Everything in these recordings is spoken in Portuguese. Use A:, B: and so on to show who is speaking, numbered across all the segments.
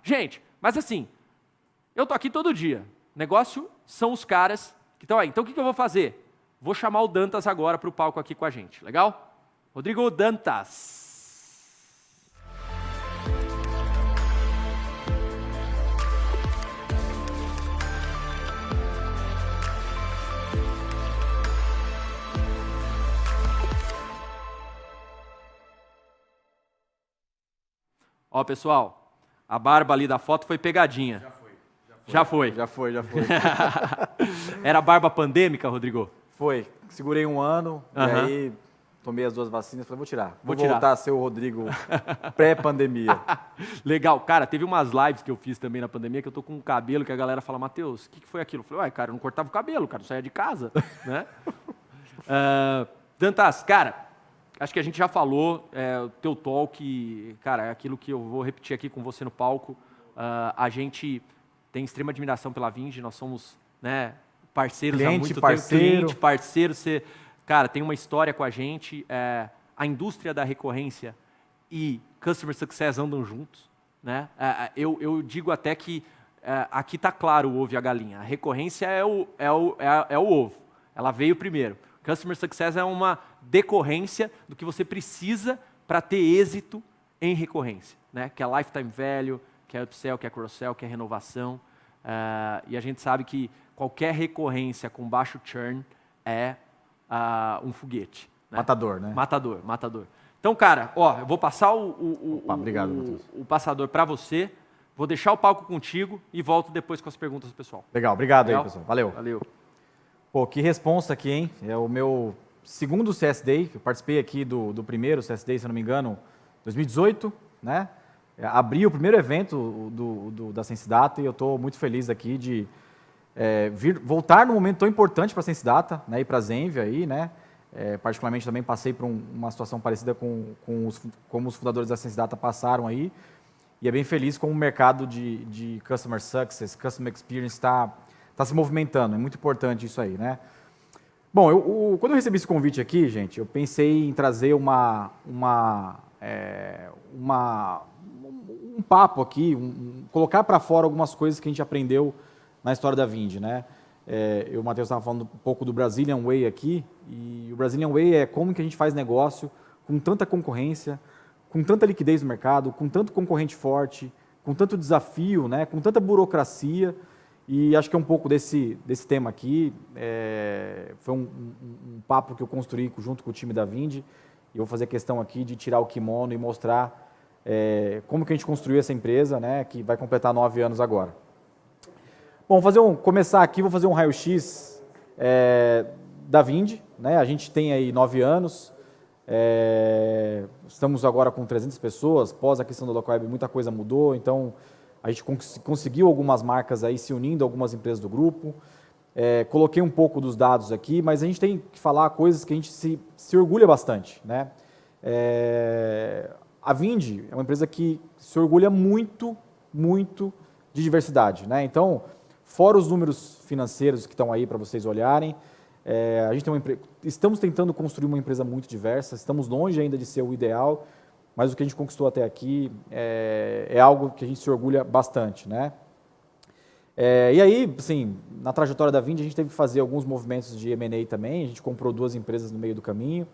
A: Gente, mas assim, eu tô aqui todo dia. Negócio são os caras que estão aí. Então o que eu vou fazer? Vou chamar o Dantas agora para o palco aqui com a gente, legal? Rodrigo Dantas. Ó, pessoal, a barba ali da foto foi pegadinha. Já foi. Era barba pandêmica, Rodrigo?
B: Foi. Segurei um ano, e aí tomei as 2 vacinas, falei, vou tirar. Vou
A: tirar.
B: voltar a ser o Rodrigo pré-pandemia.
A: Legal. Cara, teve umas lives que eu fiz também na pandemia que eu tô com um cabelo que a galera fala, Matheus, o que foi aquilo? Eu falei, ué, cara, eu não cortava o cabelo, cara, eu saía de casa, né? Dantas, cara, acho que a gente já falou, o teu talk, cara, é aquilo que eu vou repetir aqui com você no palco. A gente tem extrema admiração pela Vinge, nós somos, né, parceiros há muito tempo. Cliente, parceiro, você, cara, tem uma história com a gente. A indústria da recorrência e Customer Success andam juntos, né? Eu digo até que aqui está claro o ovo e a galinha. A recorrência é o ovo, ela veio primeiro. Customer Success é uma decorrência do que você precisa para ter êxito em recorrência, né? Que é lifetime value, que é upsell, que é cross-sell, que é renovação. E a gente sabe que qualquer recorrência com baixo churn é um foguete. Né?
B: Matador, né?
A: Matador. Então, cara, ó, eu vou passar
B: obrigado, Matheus.
A: O passador para você, vou deixar o palco contigo e volto depois com as perguntas do pessoal.
B: Legal, obrigado aí, pessoal. Valeu.
A: Pô,
B: que responsa aqui, hein? É o meu segundo CS Day, eu participei aqui do primeiro CS Day, se eu não me engano, 2018, né? Abri o primeiro evento da Sensidata e eu estou muito feliz aqui de voltar num momento tão importante para a Sensidata, né, e para a Zenvia aí, né? Particularmente também passei por uma situação parecida como os fundadores da Sensidata passaram aí, e é bem feliz como o mercado de Customer Success, Customer Experience está se movimentando, é muito importante isso aí, né? Bom, quando eu recebi esse convite aqui, gente, eu pensei em trazer um papo aqui, colocar para fora algumas coisas que a gente aprendeu na história da Vinge, né? Eu e o Matheus estava falando um pouco do Brazilian Way aqui, e o Brazilian Way é como que a gente faz negócio com tanta concorrência, com tanta liquidez no mercado, com tanto concorrente forte, com tanto desafio, né? Com tanta burocracia, e acho que é um pouco desse tema aqui. Foi um papo que eu construí junto com o time da Vinge, e eu vou fazer questão aqui de tirar o kimono e mostrar como que a gente construiu essa empresa, né, que vai completar 9 anos agora. Bom, começar aqui, vou fazer um raio-x da Vinge, né? A gente tem aí 9 anos, estamos agora com 300 pessoas, pós a questão do Local Web muita coisa mudou, então a gente conseguiu algumas marcas aí se unindo a algumas empresas do grupo. Coloquei um pouco dos dados aqui, mas a gente tem que falar coisas que a gente se orgulha bastante, né? A Vinge é uma empresa que se orgulha muito, muito de diversidade, né? Então, fora os números financeiros que estão aí para vocês olharem, a gente tem estamos tentando construir uma empresa muito diversa, estamos longe ainda de ser o ideal, mas o que a gente conquistou até aqui é algo que a gente se orgulha bastante, né? E aí, assim, na trajetória da Vinge, a gente teve que fazer alguns movimentos de M&A também, a gente comprou 2 empresas no meio do caminho,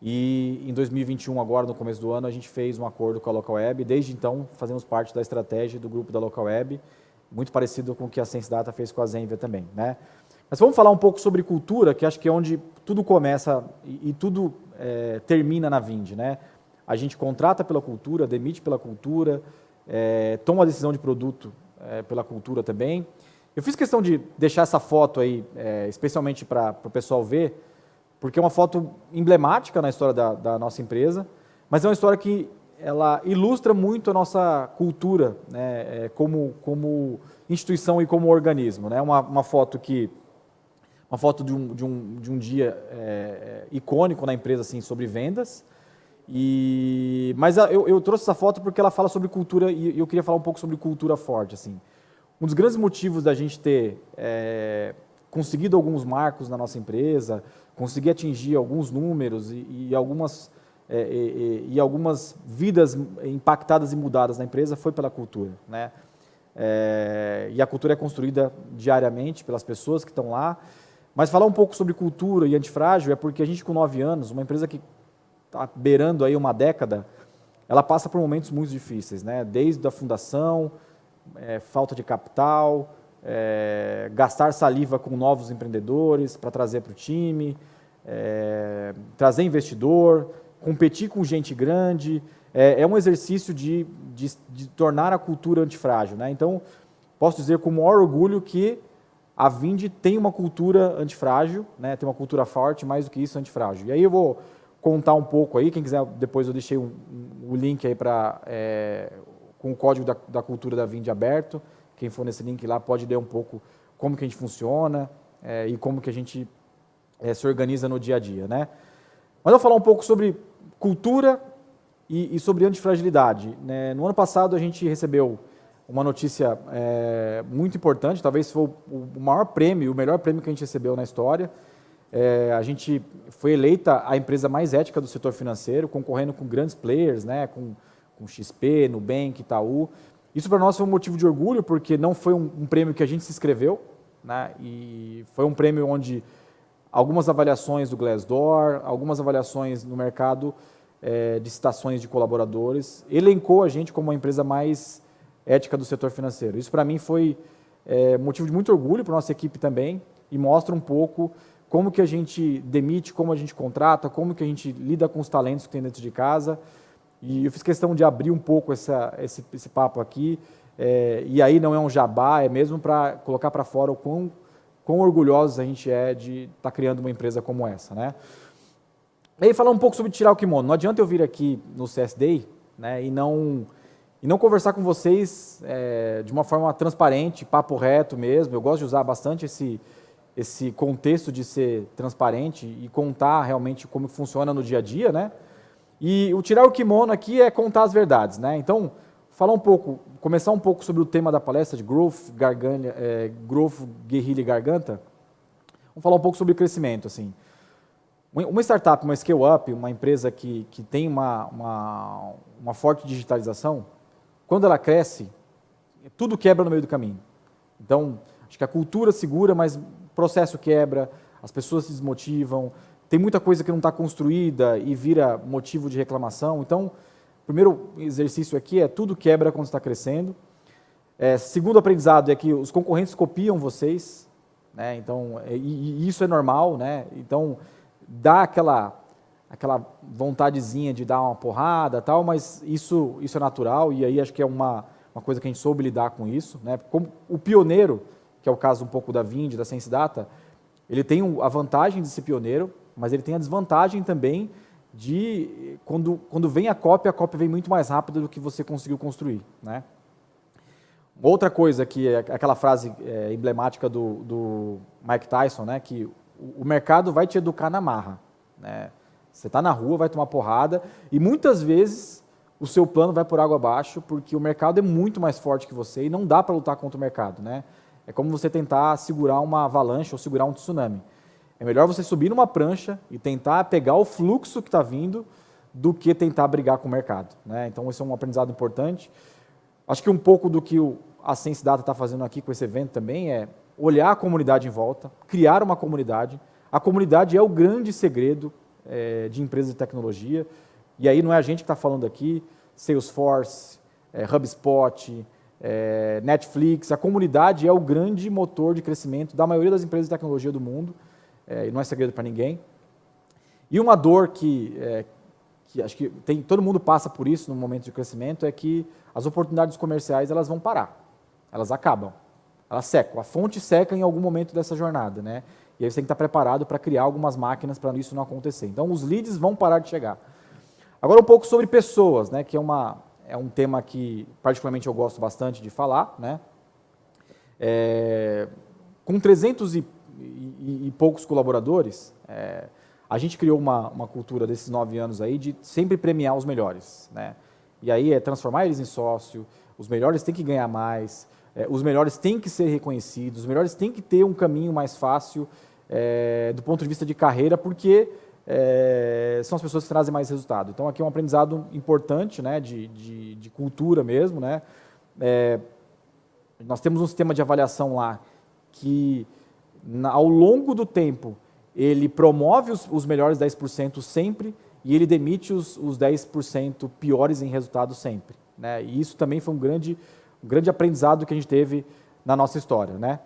B: e em 2021, agora no começo do ano, a gente fez um acordo com a Local Web, e desde então fazemos parte da estratégia do grupo da Local Web, muito parecido com o que a Sensidata fez com a Zenvia também, né? Mas vamos falar um pouco sobre cultura, que acho que é onde tudo começa e tudo termina na Vinge, né? A gente contrata pela cultura, demite pela cultura, toma a decisão de produto pela cultura também. Eu fiz questão de deixar essa foto aí, especialmente para o pessoal ver, porque é uma foto emblemática na história da nossa empresa, mas é uma história que ela ilustra muito a nossa cultura, né, como instituição e como organismo, né? Uma foto de um dia icônico na empresa, assim, sobre vendas. Mas eu trouxe essa foto porque ela fala sobre cultura, e eu queria falar um pouco sobre cultura forte, assim. Um dos grandes motivos da gente ter conseguido alguns marcos na nossa empresa, conseguir atingir alguns números e algumas e algumas vidas impactadas e mudadas na empresa foi pela cultura, né? E a cultura é construída diariamente pelas pessoas que estão lá. Mas falar um pouco sobre cultura e antifrágil é porque a gente, com 9 anos, uma empresa que está beirando aí uma década, ela passa por momentos muito difíceis, né? Desde a fundação, falta de capital, gastar saliva com novos empreendedores para trazer para o time, trazer investidor, competir com gente grande. É um exercício de tornar a cultura antifrágil, né? Então, posso dizer com o maior orgulho que a Vindi tem uma cultura antifrágil, né? Tem uma cultura forte, mais do que isso, antifrágil. E aí eu vou contar um pouco aí, quem quiser, depois eu deixei o link aí com o código da cultura da Vindi aberto. Quem for nesse link lá pode ler um pouco como que a gente funciona e como que a gente se organiza no dia a dia, né? Mas eu vou falar um pouco sobre cultura e sobre antifragilidade, né? No ano passado a gente recebeu uma notícia muito importante, talvez foi o maior prêmio, o melhor prêmio que a gente recebeu na história. A gente foi eleita a empresa mais ética do setor financeiro, concorrendo com grandes players, né? com XP, Nubank, Itaú. Isso para nós foi um motivo de orgulho, porque não foi um prêmio que a gente se inscreveu, né? E foi um prêmio onde algumas avaliações do Glassdoor, algumas avaliações no mercado de citações de colaboradores, elencou a gente como a empresa mais ética do setor financeiro. Isso para mim foi motivo de muito orgulho para a nossa equipe também e mostra um pouco como que a gente demite, como a gente contrata, como que a gente lida com os talentos que tem dentro de casa. E eu fiz questão de abrir um pouco esse papo aqui, e aí não é um jabá, é mesmo para colocar para fora o quão orgulhosos a gente é de estar criando uma empresa como essa, né? E aí falar um pouco sobre tirar o kimono. Não adianta eu vir aqui no CS Day, né, e não conversar com vocês de uma forma transparente, papo reto mesmo. Eu gosto de usar bastante esse contexto de ser transparente e contar realmente como funciona no dia a dia, né? E o tirar o kimono aqui é contar as verdades, né? Então, começar um pouco sobre o tema da palestra de Growth, Guerrilha e Garganta. Vamos falar um pouco sobre crescimento, assim. Uma startup, uma scale-up, uma empresa que tem uma forte digitalização, quando ela cresce, tudo quebra no meio do caminho. Então, acho que a cultura segura, mas o processo quebra, as pessoas se desmotivam, tem muita coisa que não está construída e vira motivo de reclamação. Então, o primeiro exercício aqui é tudo quebra quando está crescendo. Segundo aprendizado é que os concorrentes copiam vocês, né? Então, e isso é normal, né? Então, dá aquela vontadezinha de dar uma porrada, tal, mas isso é natural, e aí acho que é uma coisa que a gente soube lidar com isso, né? Como o pioneiro, que é o caso um pouco da Vindi, da SenseData, ele tem a vantagem de ser pioneiro, mas ele tem a desvantagem também de, quando vem a cópia vem muito mais rápido do que você conseguiu construir, né? Outra coisa que é aquela frase emblemática do Mike Tyson, né, que o mercado vai te educar na marra, né? Você está na rua, vai tomar porrada, e muitas vezes o seu plano vai por água abaixo, porque o mercado é muito mais forte que você e não dá para lutar contra o mercado, né? É como você tentar segurar uma avalanche ou segurar um tsunami. É melhor você subir numa prancha e tentar pegar o fluxo que está vindo do que tentar brigar com o mercado, né? Então, esse é um aprendizado importante. Acho que um pouco do que a SenseData está fazendo aqui com esse evento também é olhar a comunidade em volta, criar uma comunidade. A comunidade é o grande segredo de empresas de tecnologia. E aí não é a gente que está falando aqui, Salesforce, HubSpot, Netflix. A comunidade é o grande motor de crescimento da maioria das empresas de tecnologia do mundo. E não é segredo para ninguém. E uma dor que acho que todo mundo passa por isso no momento de crescimento é que as oportunidades comerciais elas vão parar, elas acabam, elas secam, a fonte seca em algum momento dessa jornada, né? E aí você tem que estar preparado para criar algumas máquinas para isso não acontecer. Então os leads vão parar de chegar. Agora um pouco sobre pessoas, né? Que é um tema que particularmente eu gosto bastante de falar, né? Com 300 e poucos colaboradores, a gente criou uma cultura desses 9 anos aí de sempre premiar os melhores, né? E aí é transformar eles em sócio, os melhores têm que ganhar mais, os melhores têm que ser reconhecidos, os melhores têm que ter um caminho mais fácil do ponto de vista de carreira, porque são as pessoas que trazem mais resultado. Então, aqui é um aprendizado importante, né, de cultura mesmo, né. Nós temos um sistema de avaliação lá que, ao longo do tempo, ele promove os melhores 10% sempre e ele demite os 10% piores em resultado sempre, né. E isso também foi um grande aprendizado que a gente teve na nossa história, né.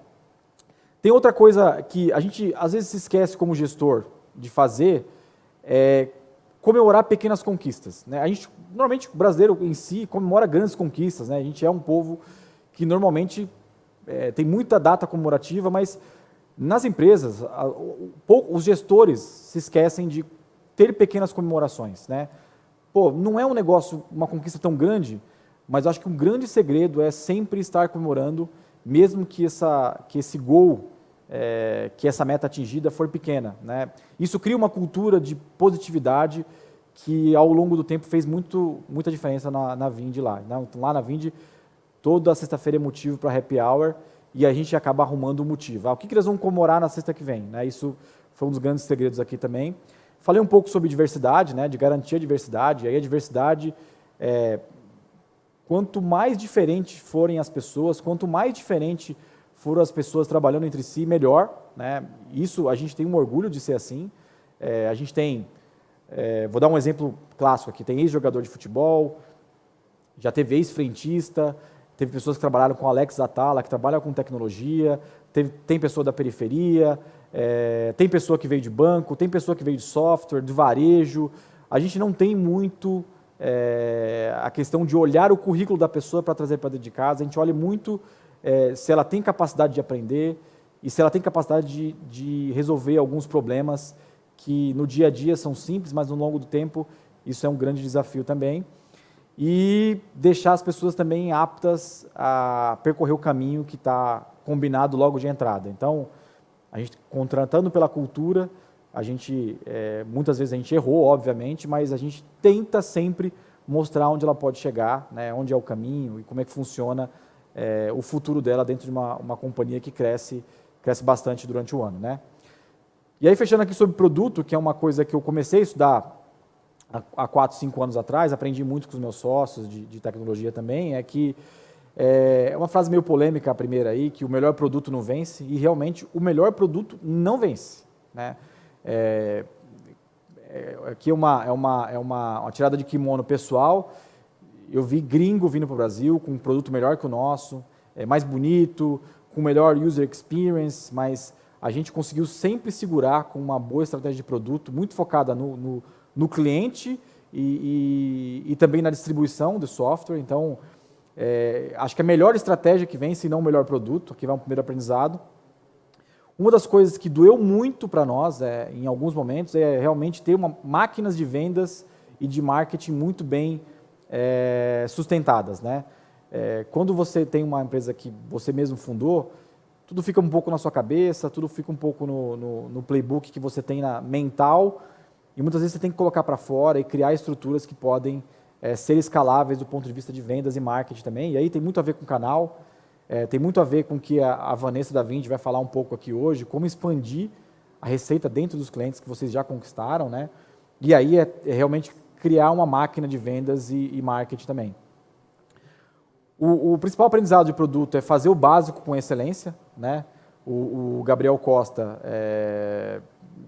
B: Tem outra coisa que a gente às vezes se esquece como gestor de fazer, comemorar pequenas conquistas, né? A gente, normalmente, o brasileiro em si comemora grandes conquistas, né? A gente é um povo que normalmente tem muita data comemorativa, mas nas empresas, os gestores se esquecem de ter pequenas comemorações, né? Pô, não é um negócio, uma conquista tão grande, mas eu acho que um grande segredo é sempre estar comemorando, mesmo que esse gol, que essa meta atingida for pequena, né? Isso cria uma cultura de positividade que, ao longo do tempo, fez muita diferença na Vind lá. Lá na Vind, toda sexta-feira é motivo para happy hour e a gente acaba arrumando um motivo. O que eles vão comemorar na sexta que vem, né? Isso foi um dos grandes segredos aqui também. Falei um pouco sobre diversidade, né? De garantir a diversidade. E aí a diversidade, quanto mais diferentes forem as pessoas, quanto mais diferente foram as pessoas trabalhando entre si, melhor, né? Isso, a gente tem um orgulho de ser assim. A gente tem, vou dar um exemplo clássico aqui, tem ex-jogador de futebol, já teve ex-frentista, teve pessoas que trabalharam com Alex Atala, que trabalham com tecnologia, tem pessoa da periferia, tem pessoa que veio de banco, tem pessoa que veio de software, de varejo. A gente não tem muito a questão de olhar o currículo da pessoa para trazer para dentro de casa, a gente olha muito se ela tem capacidade de aprender e se ela tem capacidade de resolver alguns problemas que no dia a dia são simples, mas no longo do tempo isso é um grande desafio também. E deixar as pessoas também aptas a percorrer o caminho que está combinado logo de entrada. Então, a gente contratando pela cultura, a gente, muitas vezes a gente errou, obviamente, mas a gente tenta sempre mostrar onde ela pode chegar, né, onde é o caminho e como é que funciona o futuro dela dentro de uma companhia que cresce bastante durante o ano, né. E aí, fechando aqui sobre produto, que é uma coisa que eu comecei a estudar há 4, 5 anos atrás, aprendi muito com os meus sócios de tecnologia também, é que é uma frase meio polêmica a primeira aí, que o melhor produto não vence, e realmente o melhor produto não vence, né. Aqui é uma tirada de kimono pessoal. Eu vi gringo vindo para o Brasil com um produto melhor que o nosso, mais bonito, com melhor user experience, mas a gente conseguiu sempre segurar com uma boa estratégia de produto, muito focada no cliente e também na distribuição do software. Então, acho que a melhor estratégia que vem, se não o melhor produto, aqui vai um primeiro aprendizado. Uma das coisas que doeu muito para nós, em alguns momentos, é realmente ter máquinas de vendas e de marketing muito bem sustentadas, né? Quando você tem uma empresa que você mesmo fundou, tudo fica um pouco na sua cabeça, tudo fica um pouco no playbook que você tem mental, e muitas vezes você tem que colocar para fora e criar estruturas que podem ser escaláveis do ponto de vista de vendas e marketing também. E aí tem muito a ver com o canal, tem muito a ver com o que a Vanessa da Vind vai falar um pouco aqui hoje, como expandir a receita dentro dos clientes que vocês já conquistaram, né? E aí é realmente criar uma máquina de vendas e marketing também. O principal aprendizado de produto é fazer o básico com excelência, né? O Gabriel Costa,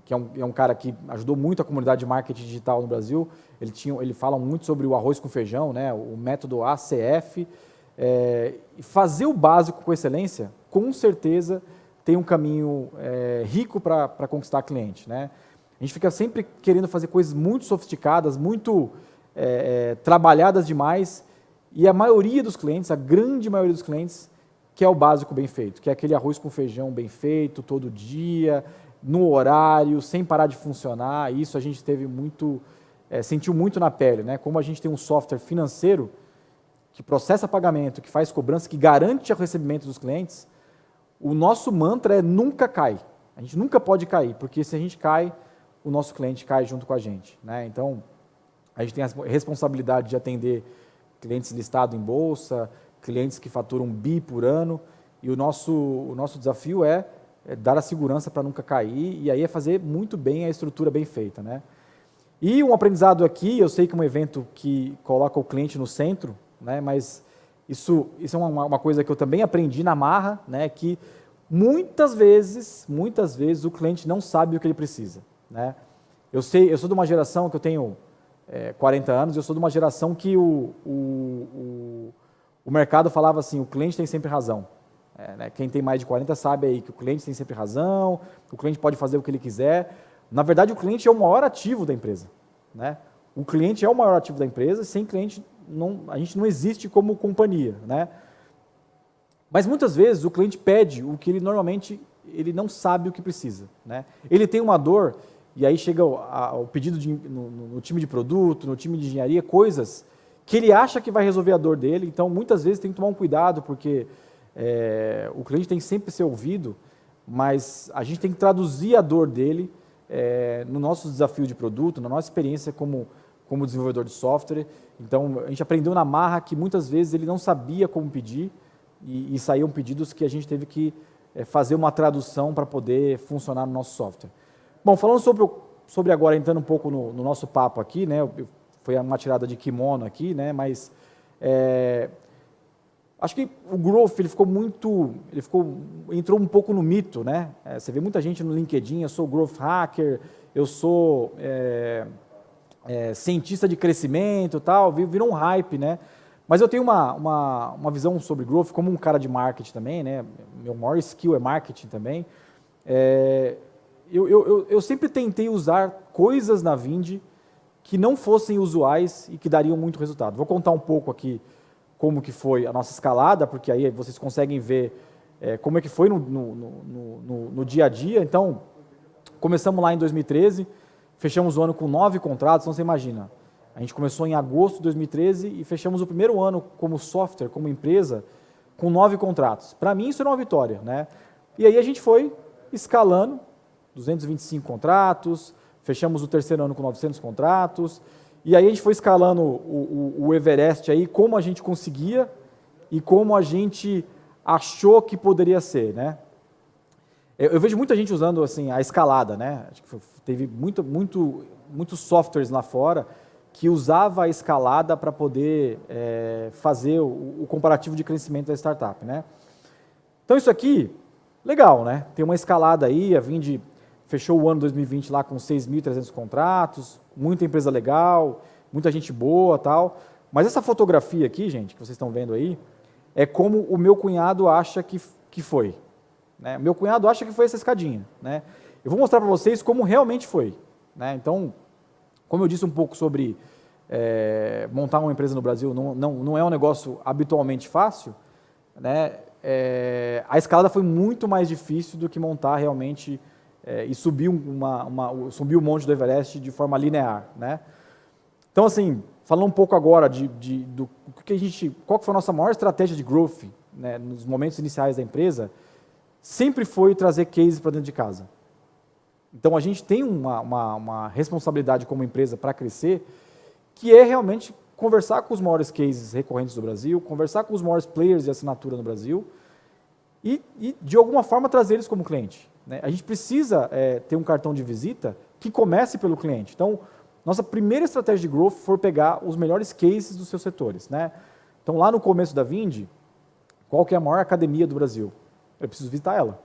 B: que é um cara que ajudou muito a comunidade de marketing digital no Brasil, ele fala muito sobre o arroz com feijão, né? O método ACF. Fazer o básico com excelência, com certeza, tem um caminho rico para conquistar cliente, né? A gente fica sempre querendo fazer coisas muito sofisticadas, muito trabalhadas demais, e a maioria dos clientes, a grande maioria dos clientes, quer o básico bem feito, que é aquele arroz com feijão bem feito, todo dia, no horário, sem parar de funcionar. Isso a gente teve sentiu muito na pele, né? Como a gente tem um software financeiro que processa pagamento, que faz cobrança, que garante o recebimento dos clientes, o nosso mantra é nunca cai. A gente nunca pode cair, porque se a gente cai, o nosso cliente cai junto com a gente, né? Então, a gente tem a responsabilidade de atender clientes listados em bolsa, clientes que faturam 1 bi por ano, e o nosso desafio é dar a segurança para nunca cair, e aí é fazer muito bem a estrutura bem feita, né? E um aprendizado aqui, eu sei que é um evento que coloca o cliente no centro, né? Mas isso é uma coisa que eu também aprendi na marra, né? Que muitas vezes o cliente não sabe o que ele precisa, né? Eu sou de uma geração que eu tenho 40 anos, eu sou de uma geração que o mercado falava assim, o cliente tem sempre razão. Né? Quem tem mais de 40 sabe aí que o cliente tem sempre razão, o cliente pode fazer o que ele quiser. Na verdade, o cliente é o maior ativo da empresa, né? O cliente é o maior ativo da empresa, sem cliente a gente não existe como companhia, né? Mas muitas vezes o cliente pede o que ele normalmente não sabe o que precisa, né? Ele tem uma dor e aí chega o pedido no time de produto, no time de engenharia, coisas que ele acha que vai resolver a dor dele. Então, muitas vezes tem que tomar um cuidado, porque o cliente tem que sempre ser ouvido, mas a gente tem que traduzir a dor dele no nosso desafio de produto, na nossa experiência como desenvolvedor de software. Então, a gente aprendeu na marra que muitas vezes ele não sabia como pedir e saíam pedidos que a gente teve que fazer uma tradução para poder funcionar no nosso software. Bom, falando sobre agora, entrando um pouco no nosso papo aqui, né, foi uma tirada de kimono aqui, né, mas acho que o growth entrou um pouco no mito, né? Você vê muita gente no LinkedIn, eu sou growth hacker, eu sou cientista de crescimento, tal, virou um hype, né? Mas eu tenho uma visão sobre growth como um cara de marketing também, né? Meu maior skill é marketing também. Eu sempre tentei usar coisas na Vindi que não fossem usuais e que dariam muito resultado. Vou contar um pouco aqui como que foi a nossa escalada, porque aí vocês conseguem ver como é que foi no dia a dia. Então, começamos lá em 2013, fechamos o ano com 9 contratos, então você imagina, a gente começou em agosto de 2013 e fechamos o primeiro ano como software, como empresa, com 9 contratos. Para mim isso era uma vitória, né? E aí a gente foi escalando, 225 contratos, fechamos o terceiro ano com 900 contratos, e aí a gente foi escalando o Everest aí, como a gente conseguia e como a gente achou que poderia ser, né? Eu vejo muita gente usando assim a escalada, né? Acho que teve muitos softwares lá fora que usava a escalada para poder fazer o comparativo de crescimento da startup, né? Então isso aqui, legal, né? Tem uma escalada aí, a Vindi fechou o ano 2020 lá com 6.300 contratos, muita empresa legal, muita gente boa, tal. Mas essa fotografia aqui, gente, que vocês estão vendo aí, é como o meu cunhado acha que foi, né? Meu cunhado acha que foi essa escadinha, né? Eu vou mostrar para vocês como realmente foi, né? Então, como eu disse um pouco sobre montar uma empresa no Brasil, não é um negócio habitualmente fácil, né? A escalada foi muito mais difícil do que montar realmente e subir subir o monte do Everest de forma linear, né? Então, assim, falando um pouco agora qual que foi a nossa maior estratégia de growth, né, nos momentos iniciais da empresa, sempre foi trazer cases para dentro de casa. Então, a gente tem uma responsabilidade como empresa para crescer, que é realmente conversar com os maiores cases recorrentes do Brasil, conversar com os maiores players de assinatura no Brasil e de alguma forma, trazer eles como cliente, né? A gente precisa ter um cartão de visita que comece pelo cliente. Então, nossa primeira estratégia de growth foi pegar os melhores cases dos seus setores, né? Então, lá no começo da Vindi, qual que é a maior academia do Brasil? Eu preciso visitar ela.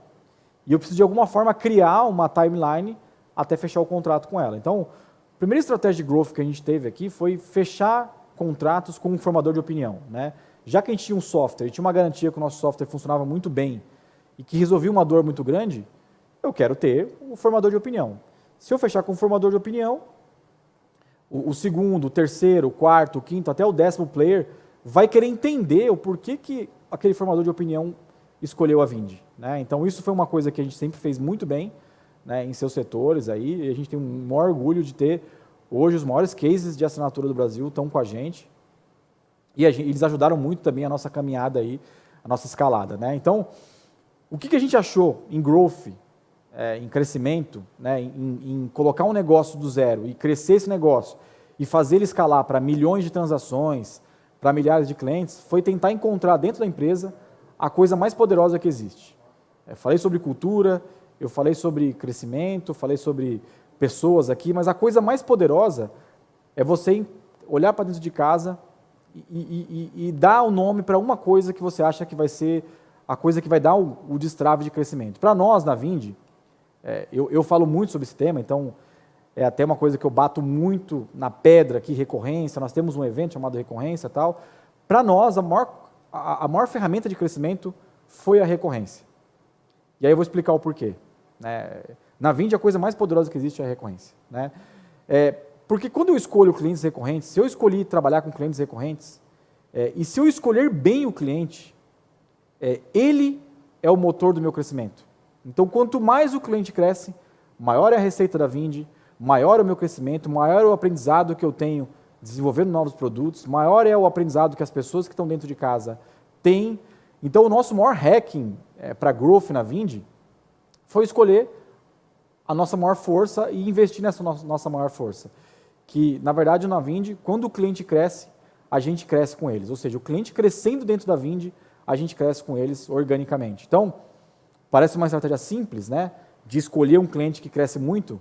B: E eu preciso, de alguma forma, criar uma timeline até fechar o contrato com ela. Então, a primeira estratégia de growth que a gente teve aqui foi fechar contratos com um formador de opinião, né? Já que a gente tinha um software e tinha uma garantia que o nosso software funcionava muito bem e que resolvia uma dor muito grande, eu quero ter o formador de opinião. Se eu fechar com o formador de opinião, o segundo, o terceiro, o quarto, o quinto, até o 10º player vai querer entender o porquê que aquele formador de opinião escolheu a Vindi, né? Então, isso foi uma coisa que a gente sempre fez muito bem, né, em seus setores aí, e a gente tem um maior orgulho de ter hoje os maiores cases de assinatura do Brasil estão com a gente, e eles ajudaram muito também a nossa caminhada aí, a nossa escalada, né? Então, o que a gente achou em growth, em crescimento, né, em colocar um negócio do zero e crescer esse negócio e fazer ele escalar para milhões de transações, para milhares de clientes, foi tentar encontrar dentro da empresa a coisa mais poderosa que existe. Falei sobre cultura, eu falei sobre crescimento, falei sobre pessoas aqui, mas a coisa mais poderosa é você olhar para dentro de casa e dar o nome para uma coisa que você acha que vai ser a coisa que vai dar o destrave de crescimento. Para nós, na Vindi, eu falo muito sobre esse tema, então é até uma coisa que eu bato muito na pedra aqui, recorrência, nós temos um evento chamado Recorrência e tal. Para nós, a maior ferramenta de crescimento foi a recorrência. E aí eu vou explicar o porquê. Na Vindi, a coisa mais poderosa que existe é a recorrência. Porque quando eu escolho clientes recorrentes, se eu escolhi trabalhar com clientes recorrentes, e se eu escolher bem o cliente, ele é o motor do meu crescimento. Então, quanto mais o cliente cresce, maior é a receita da Vindi, maior é o meu crescimento, maior é o aprendizado que eu tenho desenvolvendo novos produtos, maior é o aprendizado que as pessoas que estão dentro de casa têm. Então, o nosso maior hacking para growth na Vindi foi escolher a nossa maior força e investir nessa nossa maior força. Que, na verdade, na Vindi, quando o cliente cresce, a gente cresce com eles. Ou seja, o cliente crescendo dentro da Vindi, a gente cresce com eles organicamente. Então, parece uma estratégia simples, de escolher um cliente que cresce muito,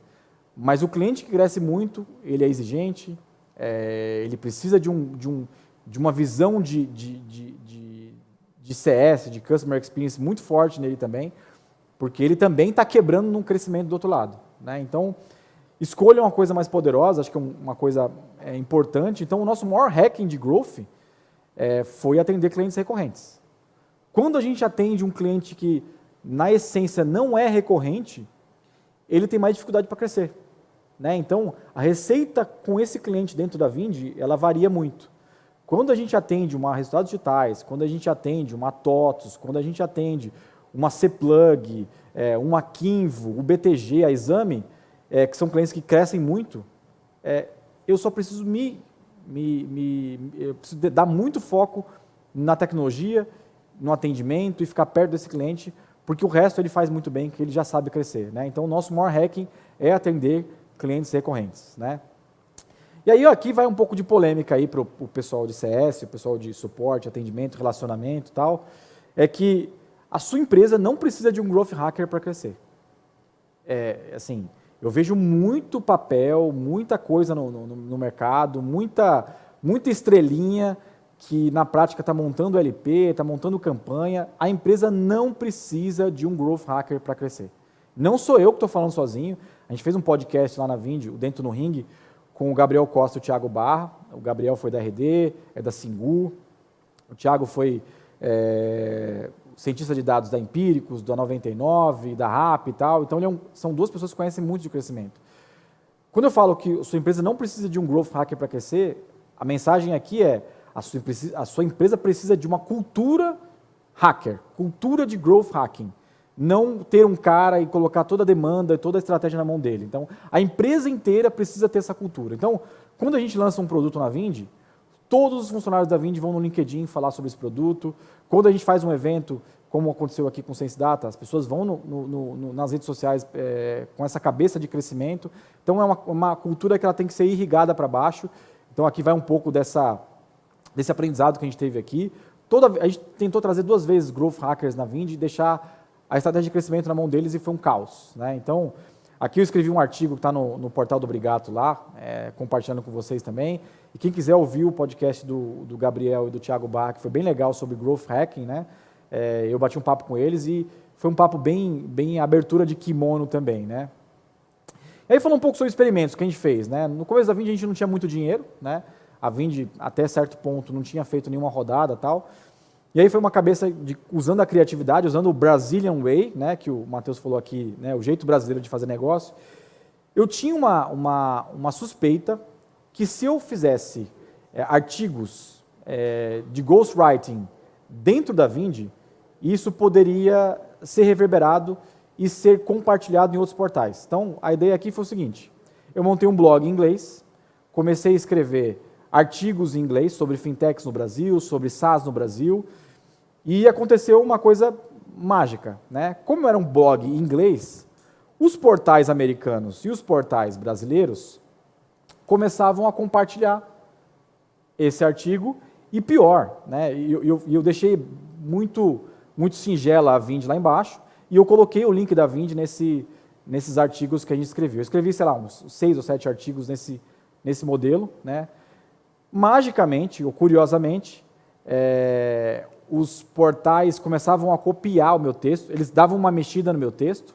B: mas o cliente que cresce muito, ele é exigente, ele precisa de uma visão de CS, de Customer Experience, muito forte nele também, porque ele também está quebrando num crescimento do outro lado. Então, escolha uma coisa mais poderosa, acho que é uma coisa importante. Então, o nosso maior hacking de growth foi atender clientes recorrentes. Quando a gente atende um cliente que, na essência, não é recorrente, ele tem mais dificuldade para crescer. Então, a receita com esse cliente dentro da Vindi, ela varia muito. Quando a gente atende uma Resultados Digitais, quando a gente atende uma TOTOS, quando a gente atende uma CPlug, uma Kinvo, o BTG, a Exame, que são clientes que crescem muito, eu só preciso eu preciso dar muito foco na tecnologia, no atendimento e ficar perto desse cliente, porque o resto ele faz muito bem, que ele já sabe crescer. Então, o nosso maior hacking é atender clientes recorrentes. E aí, aqui vai um pouco de polêmica aí para o pessoal de CS, o pessoal de suporte, atendimento, relacionamento e tal, é que a sua empresa não precisa de um growth hacker para crescer. Assim, eu vejo muito papel, muita coisa no mercado, muita estrelinha que na prática está montando LP, está montando campanha. A empresa não precisa de um growth hacker para crescer. Não sou eu que estou falando sozinho. A gente fez um podcast lá na Vindi, o Dentro no Ring, com o Gabriel Costa e o Thiago Barra. O Gabriel foi da RD, é da Singu. O Thiago foi cientista de dados da Empíricos, da 99, da RAP e tal. Então, são duas pessoas que conhecem muito de crescimento. Quando eu falo que a sua empresa não precisa de um growth hacker para crescer, a mensagem aqui é: a sua empresa precisa de uma cultura hacker, cultura de growth hacking. Não ter um cara e colocar toda a demanda e toda a estratégia na mão dele. Então, a empresa inteira precisa ter essa cultura. Então, quando a gente lança um produto na Vindi, todos os funcionários da Vindi vão no LinkedIn falar sobre esse produto. Quando a gente faz um evento, como aconteceu aqui com o Sense Data, as pessoas vão nas redes sociais com essa cabeça de crescimento. Então, é uma cultura que ela tem que ser irrigada para baixo. Então, aqui vai um pouco desse aprendizado que a gente teve aqui. A gente tentou trazer 2 vezes growth hackers na Vindi e deixar a estratégia de crescimento na mão deles e foi um caos. Então, aqui eu escrevi um artigo que está no portal do Brigato lá, compartilhando com vocês também. E quem quiser ouvir o podcast do Gabriel e do Thiago Barra, que foi bem legal sobre growth hacking, eu bati um papo com eles e foi um papo bem abertura de kimono também. E aí falando um pouco sobre experimentos que a gente fez. No começo da Vindi a gente não tinha muito dinheiro, a Vindi até certo ponto não tinha feito nenhuma rodada e tal. E aí foi uma cabeça usando a criatividade, usando o Brazilian Way, que o Matheus falou aqui, o jeito brasileiro de fazer negócio. Eu tinha uma suspeita que se eu fizesse artigos de ghostwriting dentro da Vindi, isso poderia ser reverberado e ser compartilhado em outros portais. Então, a ideia aqui foi o seguinte: eu montei um blog em inglês, comecei a escrever artigos em inglês sobre fintechs no Brasil, sobre SaaS no Brasil, e aconteceu uma coisa mágica. Como era um blog em inglês, os portais americanos e os portais brasileiros começavam a compartilhar esse artigo, e pior, eu deixei muito singela a Vindi lá embaixo, e eu coloquei o link da Vindi nesses artigos que a gente escreveu. Eu escrevi, sei lá, uns 6 ou 7 artigos nesse modelo, né? Magicamente, ou curiosamente, os portais começavam a copiar o meu texto, eles davam uma mexida no meu texto,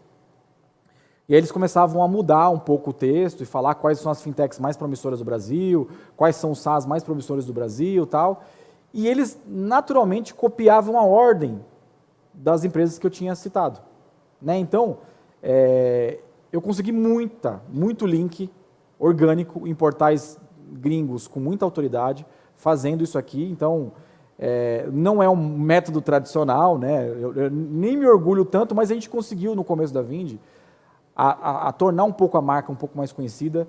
B: e aí eles começavam a mudar um pouco o texto e falar quais são as fintechs mais promissoras do Brasil, quais são os SaaS mais promissores do Brasil e tal, e eles naturalmente copiavam a ordem das empresas que eu tinha citado, né? Então, eu consegui muito link orgânico em portais gringos com muita autoridade, fazendo isso aqui. Então, não é um método tradicional, né? Eu nem me orgulho tanto, mas a gente conseguiu no começo da Vindi a tornar um pouco a marca um pouco mais conhecida,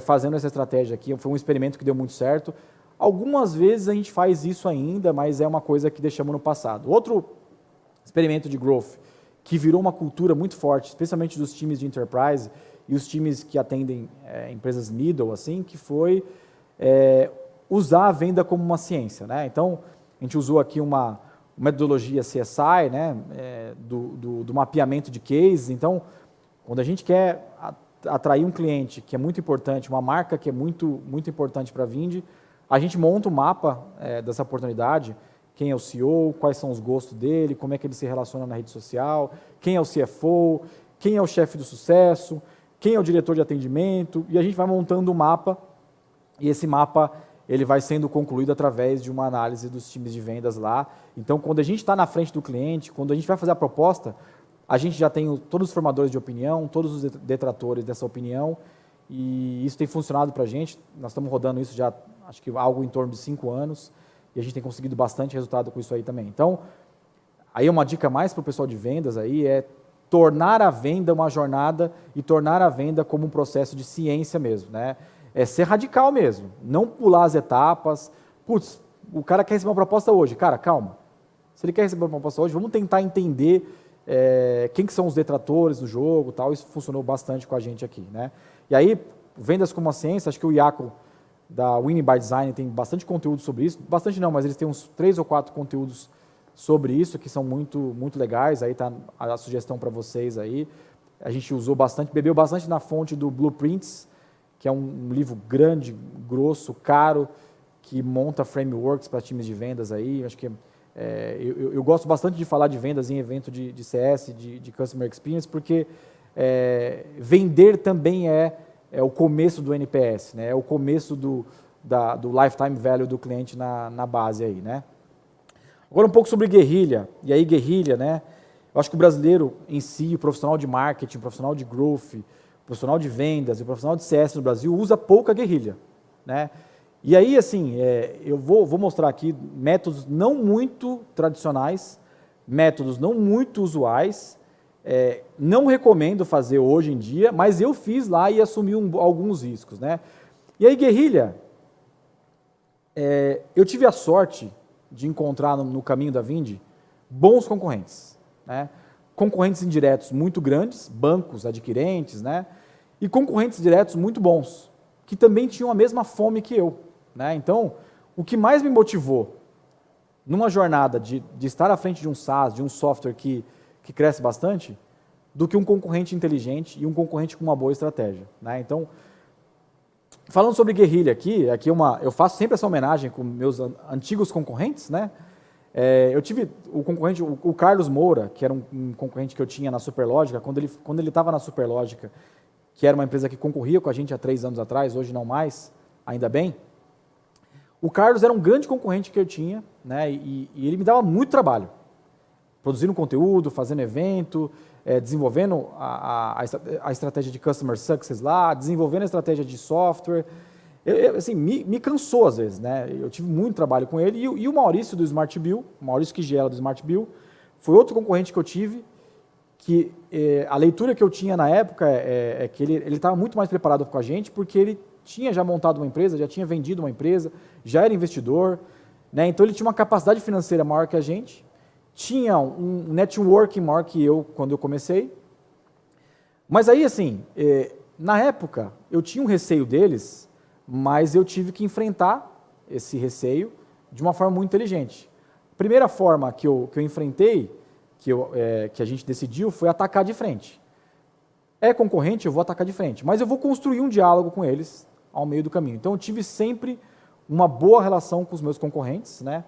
B: fazendo essa estratégia aqui. Foi um experimento que deu muito certo. Algumas vezes a gente faz isso ainda, mas é uma coisa que deixamos no passado. Outro experimento de growth que virou uma cultura muito forte, especialmente dos times de enterprise e os times que atendem empresas middle, assim, que foi usar a venda como uma ciência, né? Então, a gente usou aqui uma metodologia CSI, né, do mapeamento de cases. Então, quando a gente quer atrair um cliente que é muito importante, uma marca que é muito importante para a Vindi, a gente monta um mapa dessa oportunidade, quem é o CEO, quais são os gostos dele, como é que ele se relaciona na rede social, quem é o CFO, quem é o chefe do sucesso, quem é o diretor de atendimento, e a gente vai montando um mapa, e esse mapa ele vai sendo concluído através de uma análise dos times de vendas lá. Então, quando a gente está na frente do cliente, quando a gente vai fazer a proposta, a gente já tem todos os formadores de opinião, todos os detratores dessa opinião, e isso tem funcionado para a gente. Nós estamos rodando isso já, acho que algo em torno de 5 anos, e a gente tem conseguido bastante resultado com isso aí também. Então, aí uma dica mais para o pessoal de vendas aí é tornar a venda uma jornada e tornar a venda como um processo de ciência mesmo, né? É ser radical mesmo, não pular as etapas. Putz, o cara quer receber uma proposta hoje. Cara, calma. Se ele quer receber uma proposta hoje, vamos tentar entender quem que são os detratores do jogo, tal. Isso funcionou bastante com a gente aqui, né? E aí, vendas como uma ciência, acho que o Iaco da Winning by Design tem bastante conteúdo sobre isso. Bastante não, mas eles têm uns 3 ou 4 conteúdos sobre isso, que são muito legais. Aí está a sugestão para vocês aí. A gente usou bastante, bebeu bastante na fonte do Blueprints, que é um livro grande, grosso, caro, que monta frameworks para times de vendas aí. Acho que eu gosto bastante de falar de vendas em evento de CS, de Customer Experience, porque vender também é o começo do NPS, né? É o começo do lifetime value do cliente na base aí, né? Agora um pouco sobre guerrilha. E aí guerrilha, né? Eu acho que o brasileiro em si, o profissional de marketing, o profissional de growth, o profissional de vendas e o profissional de CS no Brasil usa pouca guerrilha, né? E aí, assim, eu vou mostrar aqui métodos não muito tradicionais, métodos não muito usuais. Não recomendo fazer hoje em dia, mas eu fiz lá e assumi alguns riscos, né? E aí, guerrilha, eu tive a sorte de encontrar no caminho da Vindi bons concorrentes, né? Concorrentes indiretos muito grandes, bancos, adquirentes, né? E concorrentes diretos muito bons, que também tinham a mesma fome que eu, né? Então, o que mais me motivou numa jornada de estar à frente de um SaaS, de um software que cresce bastante, do que um concorrente inteligente e um concorrente com uma boa estratégia, né? Então, falando sobre guerrilha aqui eu faço sempre essa homenagem com meus antigos concorrentes, né? Eu tive o concorrente, o Carlos Moura, que era um concorrente que eu tinha na Superlógica, quando ele estava na Superlógica, que era uma empresa que concorria com a gente há 3 anos atrás, hoje não mais, ainda bem. O Carlos era um grande concorrente que eu tinha, né? E ele me dava muito trabalho, produzindo conteúdo, fazendo evento, desenvolvendo a estratégia de Customer Success lá, desenvolvendo a estratégia de software. Assim, me cansou às vezes, né? Eu tive muito trabalho com ele. E o Maurício do Smart Bill, o Maurício Quigela do Smart Bill, foi outro concorrente que eu tive, que a leitura que eu tinha na época é que ele estava muito mais preparado com a gente, porque ele tinha já montado uma empresa, já tinha vendido uma empresa, já era investidor, né? Então ele tinha uma capacidade financeira maior que a gente, tinha um networking maior que eu quando eu comecei. Mas aí, assim, na época, eu tinha um receio deles, mas eu tive que enfrentar esse receio de uma forma muito inteligente. A primeira forma que eu enfrentei que a gente decidiu foi atacar de frente. É concorrente, eu vou atacar de frente, mas eu vou construir um diálogo com eles ao meio do caminho. Então, eu tive sempre uma boa relação com os meus concorrentes, né?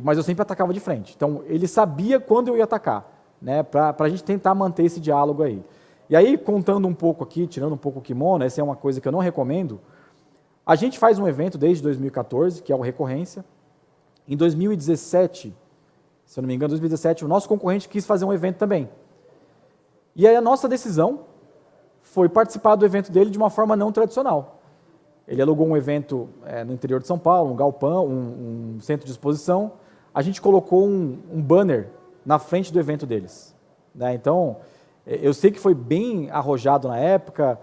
B: Mas eu sempre atacava de frente. Então, ele sabia quando eu ia atacar, né? Para a gente tentar manter esse diálogo aí. E aí, contando um pouco aqui, tirando um pouco o kimono, essa é uma coisa que eu não recomendo, a gente faz um evento desde 2014, que é o Recorrência. Em 2017, se eu não me engano, 2017, o nosso concorrente quis fazer um evento também. E aí a nossa decisão foi participar do evento dele de uma forma não tradicional. Ele alugou um evento no interior de São Paulo, um galpão, um centro de exposição. A gente colocou um banner na frente do evento deles, né? Então, eu sei que foi bem arrojado na época,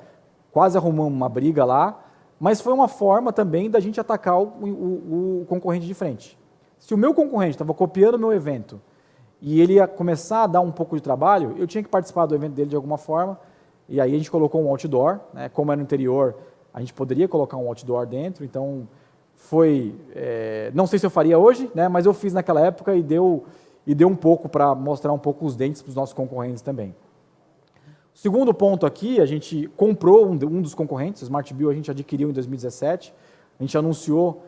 B: quase arrumamos uma briga lá, mas foi uma forma também da gente atacar o concorrente de frente. Se o meu concorrente estava copiando o meu evento e ele ia começar a dar um pouco de trabalho, eu tinha que participar do evento dele de alguma forma, e aí a gente colocou um outdoor, né? Como era no interior, a gente poderia colocar um outdoor dentro, então foi, não sei se eu faria hoje, né? Mas eu fiz naquela época e deu um pouco para mostrar um pouco os dentes para os nossos concorrentes também. O segundo ponto aqui, a gente comprou um dos concorrentes, o Smart Bill a gente adquiriu em 2017, a gente anunciou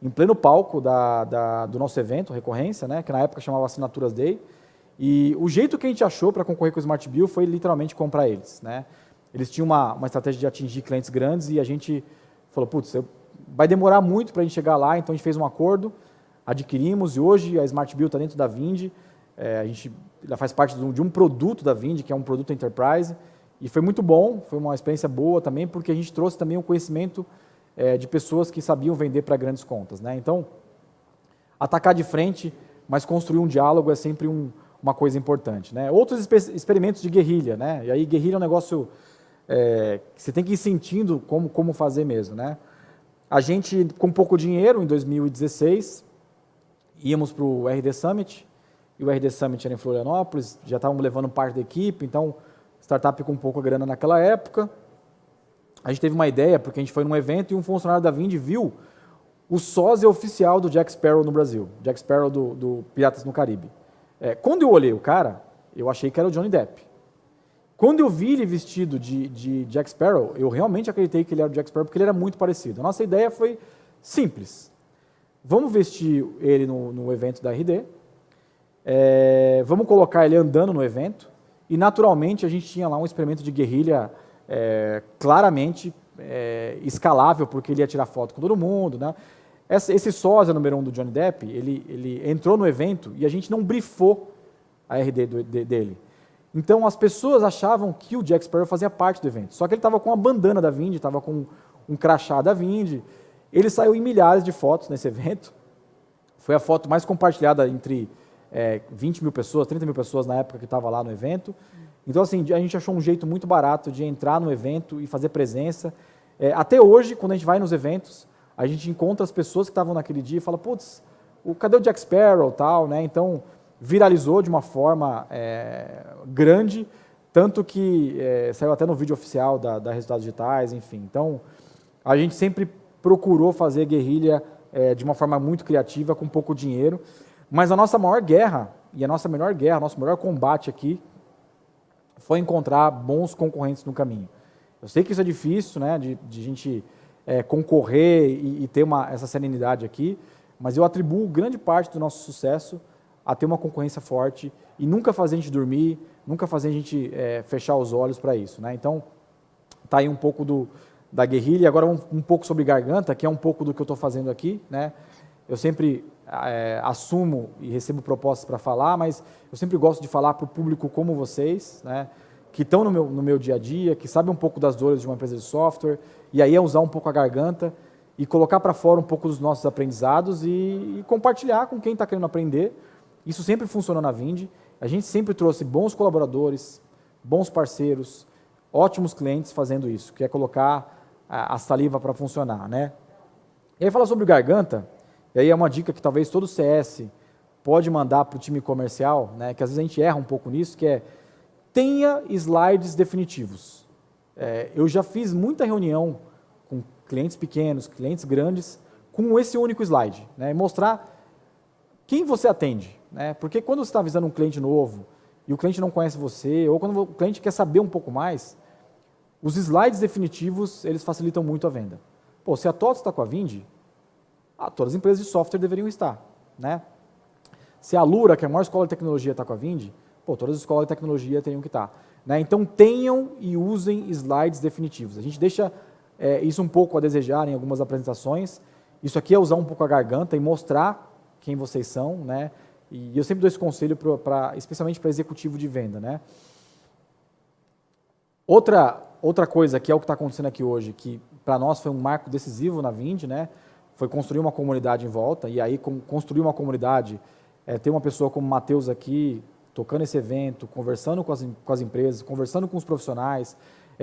B: em pleno palco do nosso evento, Recorrência, né, que na época chamava Assinaturas Day, e o jeito que a gente achou para concorrer com o Smart Bill foi literalmente comprar eles, né? Eles tinham uma estratégia de atingir clientes grandes e a gente falou, putz, vai demorar muito para a gente chegar lá, então a gente fez um acordo, adquirimos e hoje a Smart Bill está dentro da Vind, ela faz parte de um produto da Vind, que é um produto Enterprise, e foi muito bom, foi uma experiência boa também, porque a gente trouxe também um conhecimento de pessoas que sabiam vender para grandes contas, né? Então, atacar de frente, mas construir um diálogo é sempre uma coisa importante, né? Outros experimentos de guerrilha, né? E aí guerrilha é um negócio que você tem que ir sentindo como fazer mesmo, né? A gente, com pouco dinheiro, em 2016, íamos para o RD Summit, e o RD Summit era em Florianópolis, já estávamos levando parte da equipe, então, startup com pouca grana naquela época. A gente teve uma ideia, porque a gente foi num evento e um funcionário da Vind viu o sósia oficial do Jack Sparrow no Brasil, Jack Sparrow do Piratas no Caribe. Quando eu olhei o cara, eu achei que era o Johnny Depp. Quando eu vi ele vestido de Jack Sparrow, eu realmente acreditei que ele era o Jack Sparrow, porque ele era muito parecido. A nossa ideia foi simples. Vamos vestir ele no evento da RD, vamos colocar ele andando no evento, e naturalmente a gente tinha lá um experimento de guerrilha claramente escalável, porque ele ia tirar foto com todo mundo, né? Esse sósia número 1 do Johnny Depp, ele entrou no evento e a gente não brifou a RD dele. Então as pessoas achavam que o Jack Sparrow fazia parte do evento, só que ele estava com a bandana da Vind, estava com um crachá da Vind, ele saiu em milhares de fotos nesse evento, foi a foto mais compartilhada entre 20 mil pessoas, 30 mil pessoas na época que estava lá no evento. Então, assim, a gente achou um jeito muito barato de entrar no evento e fazer presença. Até hoje, quando a gente vai nos eventos, a gente encontra as pessoas que estavam naquele dia e fala, putz, cadê o Jack Sparrow, tal, né? Então, viralizou de uma forma grande, tanto que saiu até no vídeo oficial da Resultados Digitais, enfim. Então, a gente sempre procurou fazer guerrilha de uma forma muito criativa, com pouco dinheiro, mas a nossa maior guerra, e a nossa melhor guerra, nosso melhor combate aqui, foi encontrar bons concorrentes no caminho. Eu sei que isso é difícil, né, de a gente concorrer e ter essa serenidade aqui, mas eu atribuo grande parte do nosso sucesso a ter uma concorrência forte e nunca fazer a gente dormir, nunca fazer a gente fechar os olhos para isso, né? Então, tá aí um pouco da guerrilha. Agora um pouco sobre garganta, que é um pouco do que eu estou fazendo aqui, né? Eu sempre assumo e recebo propostas para falar, mas eu sempre gosto de falar para o público como vocês, né, que estão no meu dia a dia, que sabem um pouco das dores de uma empresa de software, e aí usar um pouco a garganta e colocar para fora um pouco dos nossos aprendizados e compartilhar com quem está querendo aprender. Isso sempre funcionou na Vind. A gente sempre trouxe bons colaboradores, bons parceiros, ótimos clientes fazendo isso, que é colocar a saliva para funcionar, né? E aí falar sobre o garganta. E aí é uma dica que talvez todo CS pode mandar para o time comercial, né, que às vezes a gente erra um pouco nisso, que tenha slides definitivos. Eu já fiz muita reunião com clientes pequenos, clientes grandes, com esse único slide, né, e mostrar quem você atende, né? Porque quando você está visando um cliente novo e o cliente não conhece você, ou quando o cliente quer saber um pouco mais, os slides definitivos, eles facilitam muito a venda. Pô, se a TOTVS está com a Vindi, todas as empresas de software deveriam estar, né? Se a Lura, que é a maior escola de tecnologia, está com a Vindi, pô, todas as escolas de tecnologia teriam que estar, né? Então, tenham e usem slides definitivos. A gente deixa isso um pouco a desejar em algumas apresentações. Isso aqui é usar um pouco a garganta e mostrar quem vocês são, né? E eu sempre dou esse conselho, especialmente para executivo de venda, né? Outra coisa, que é o que está acontecendo aqui hoje, que para nós foi um marco decisivo na Vindi, né? Foi construir uma comunidade em volta, e aí construir uma comunidade, ter uma pessoa como o Matheus aqui, tocando esse evento, conversando com as empresas, conversando com os profissionais,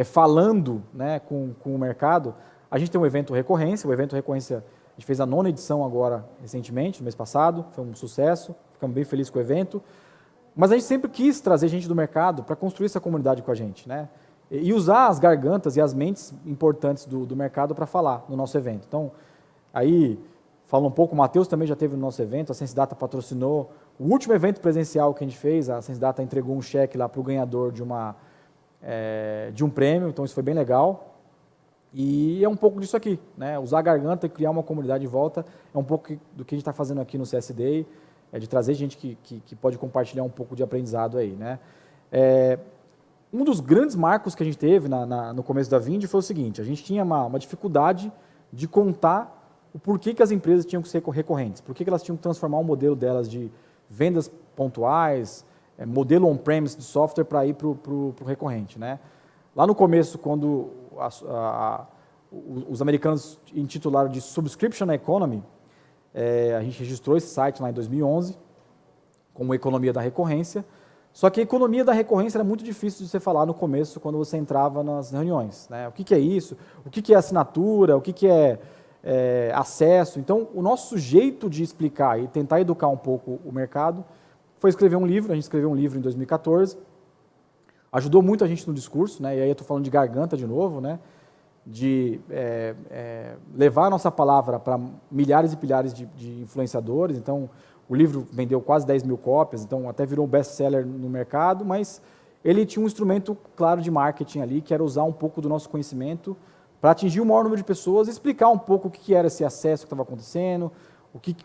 B: falando, né, com o mercado. A gente tem um evento recorrência, o evento recorrência, a gente fez a 9ª edição agora, recentemente, no mês passado, foi um sucesso, ficamos bem felizes com o evento, mas a gente sempre quis trazer gente do mercado para construir essa comunidade com a gente, né? E usar as gargantas e as mentes importantes do mercado para falar no nosso evento. Então, aí, fala um pouco, o Matheus também já teve no nosso evento, a Sensidata patrocinou o último evento presencial que a gente fez, a Sensidata entregou um cheque lá para o ganhador de um prêmio, então isso foi bem legal. E é um pouco disso aqui, né? Usar a garganta e criar uma comunidade de volta é um pouco do que a gente está fazendo aqui no CS Day, de trazer gente que pode compartilhar um pouco de aprendizado aí, né? Um dos grandes marcos que a gente teve no começo da Vindi foi o seguinte: a gente tinha uma dificuldade de contar o porquê que as empresas tinham que ser recorrentes, por que elas tinham que transformar o modelo delas de vendas pontuais, modelo on-premise de software para ir para o recorrente, né? Lá no começo, quando os americanos intitularam de Subscription Economy, a gente registrou esse site lá em 2011, como economia da recorrência. Só que a economia da recorrência era muito difícil de você falar no começo, quando você entrava nas reuniões, né? O que é isso? O que é assinatura? O que é acesso? Então, o nosso jeito de explicar e tentar educar um pouco o mercado foi escrever um livro. A gente escreveu um livro em 2014, ajudou muito a gente no discurso, né? E aí eu estou falando de garganta de novo, né? De levar a nossa palavra para milhares e milhares de influenciadores. Então, o livro vendeu quase 10 mil cópias, então até virou um best-seller no mercado, mas ele tinha um instrumento claro de marketing ali, que era usar um pouco do nosso conhecimento para atingir o maior número de pessoas, explicar um pouco o que era esse acesso que estava acontecendo,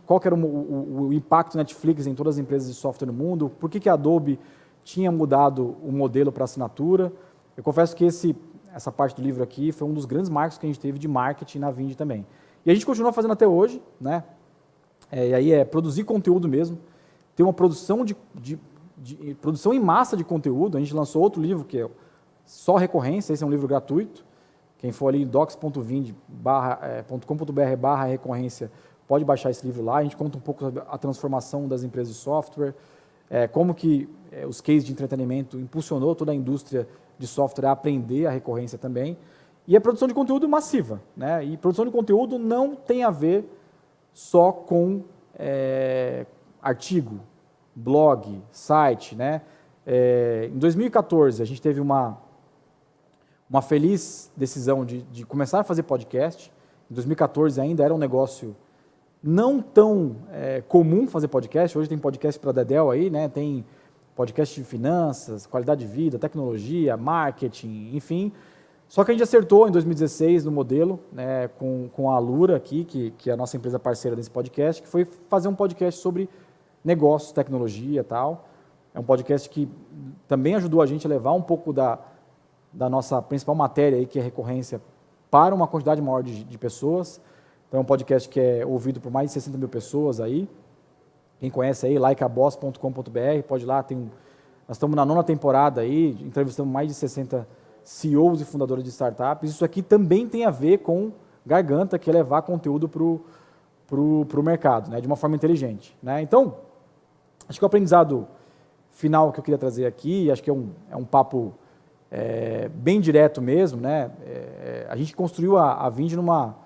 B: qual que era o impacto Netflix em todas as empresas de software no mundo, por que a Adobe tinha mudado o modelo para assinatura. Eu confesso que essa parte do livro aqui foi um dos grandes marcos que a gente teve de marketing na Vindi também. E a gente continua fazendo até hoje, né? E aí produzir conteúdo mesmo, ter uma produção produção em massa de conteúdo. A gente lançou outro livro que é só recorrência, esse é um livro gratuito. Quem for ali em docs.vindi.com.br/recorrência pode baixar esse livro lá. A gente conta um pouco sobre a transformação das empresas de software, como que os cases de entretenimento impulsionou toda a indústria de software a aprender a recorrência também. E a produção de conteúdo massiva, né? E produção de conteúdo não tem a ver só com artigo, blog, site, né? Em 2014, a gente teve uma feliz decisão de começar a fazer podcast. Em 2014 ainda era um negócio não tão comum fazer podcast. Hoje tem podcast para Dedéu aí, né? Tem podcast de finanças, qualidade de vida, tecnologia, marketing, enfim. Só que a gente acertou em 2016 no modelo, né, com a Alura aqui, que é a nossa empresa parceira desse podcast, que foi fazer um podcast sobre negócios, tecnologia e tal. É um podcast que também ajudou a gente a levar um pouco da nossa principal matéria, aí, que é recorrência, para uma quantidade maior de pessoas. Então é um podcast que é ouvido por mais de 60 mil pessoas aí. Quem conhece aí, likeaboss.com.br, pode ir lá. Nós estamos na 9ª temporada aí, entrevistamos mais de 60 CEOs e fundadores de startups. Isso aqui também tem a ver com garganta, que é levar conteúdo para o mercado, né, de uma forma inteligente, né? Então, acho que o aprendizado final que eu queria trazer aqui, acho que é um papo bem direto mesmo, né? A gente construiu a Vindi numa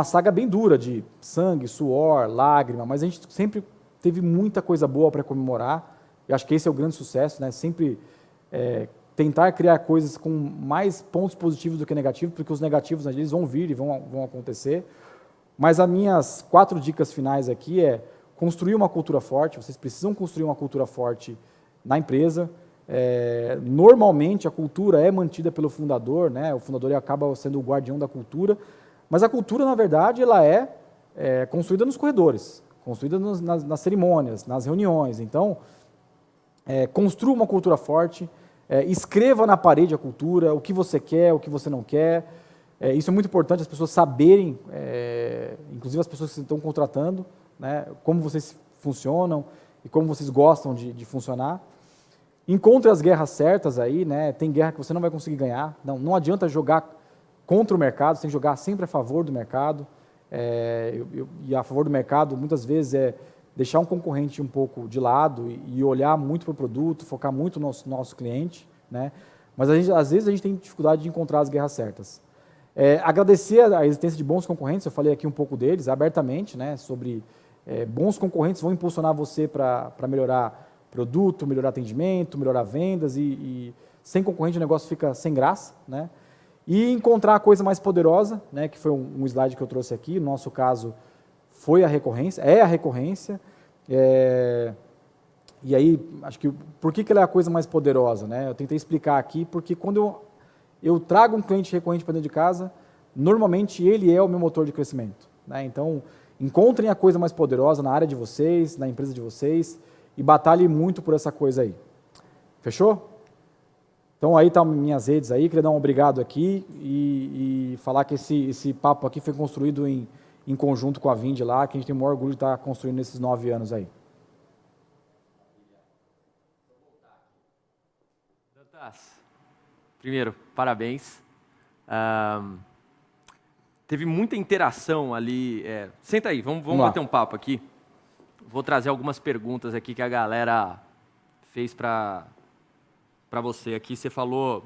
B: saga bem dura de sangue, suor, lágrima, mas a gente sempre teve muita coisa boa para comemorar. Eu acho que esse é o grande sucesso, né? Sempre tentar criar coisas com mais pontos positivos do que negativos, porque os negativos eles vão vir e vão acontecer. Mas as minhas 4 dicas finais aqui construir uma cultura forte, vocês precisam construir uma cultura forte na empresa. Normalmente a cultura é mantida pelo fundador, né? O fundador ele acaba sendo o guardião da cultura, mas a cultura, na verdade, ela é construída nos corredores, construída nas cerimônias, nas reuniões. Então, construa uma cultura forte, escreva na parede a cultura, o que você quer, o que você não quer. Isso é muito importante, as pessoas saberem, inclusive as pessoas que estão contratando, né, como vocês funcionam e como vocês gostam de funcionar. Encontre as guerras certas aí, né? Tem guerra que você não vai conseguir ganhar. Não adianta jogar contra o mercado, você tem que jogar sempre a favor do mercado. E a favor do mercado, muitas vezes, é deixar um concorrente um pouco de lado e olhar muito para o produto, focar muito no nosso cliente, né? Mas às vezes a gente tem dificuldade de encontrar as guerras certas. Agradecer a existência de bons concorrentes, eu falei aqui um pouco deles, abertamente, né? Sobre bons concorrentes vão impulsionar você para melhorar produto, melhorar atendimento, melhorar vendas e sem concorrente o negócio fica sem graça, né? E encontrar a coisa mais poderosa, né? Que foi um slide que eu trouxe aqui, no nosso caso foi a recorrência, é a recorrência, e aí acho que por que ela é a coisa mais poderosa, né? Eu tentei explicar aqui porque quando eu trago um cliente recorrente para dentro de casa, normalmente ele é o meu motor de crescimento, né? Então encontrem a coisa mais poderosa na área de vocês, na empresa de vocês, e batalhe muito por essa coisa aí. Fechou? Então aí estão minhas redes aí, queria dar um obrigado aqui e falar que esse papo aqui foi construído em conjunto com a Vind lá, que a gente tem o maior orgulho de estar construindo nesses 9 anos aí.
A: Dantas, primeiro, parabéns. Teve muita interação ali. Senta aí, vamos bater um papo aqui. Vou trazer algumas perguntas aqui que a galera fez para você aqui. Você falou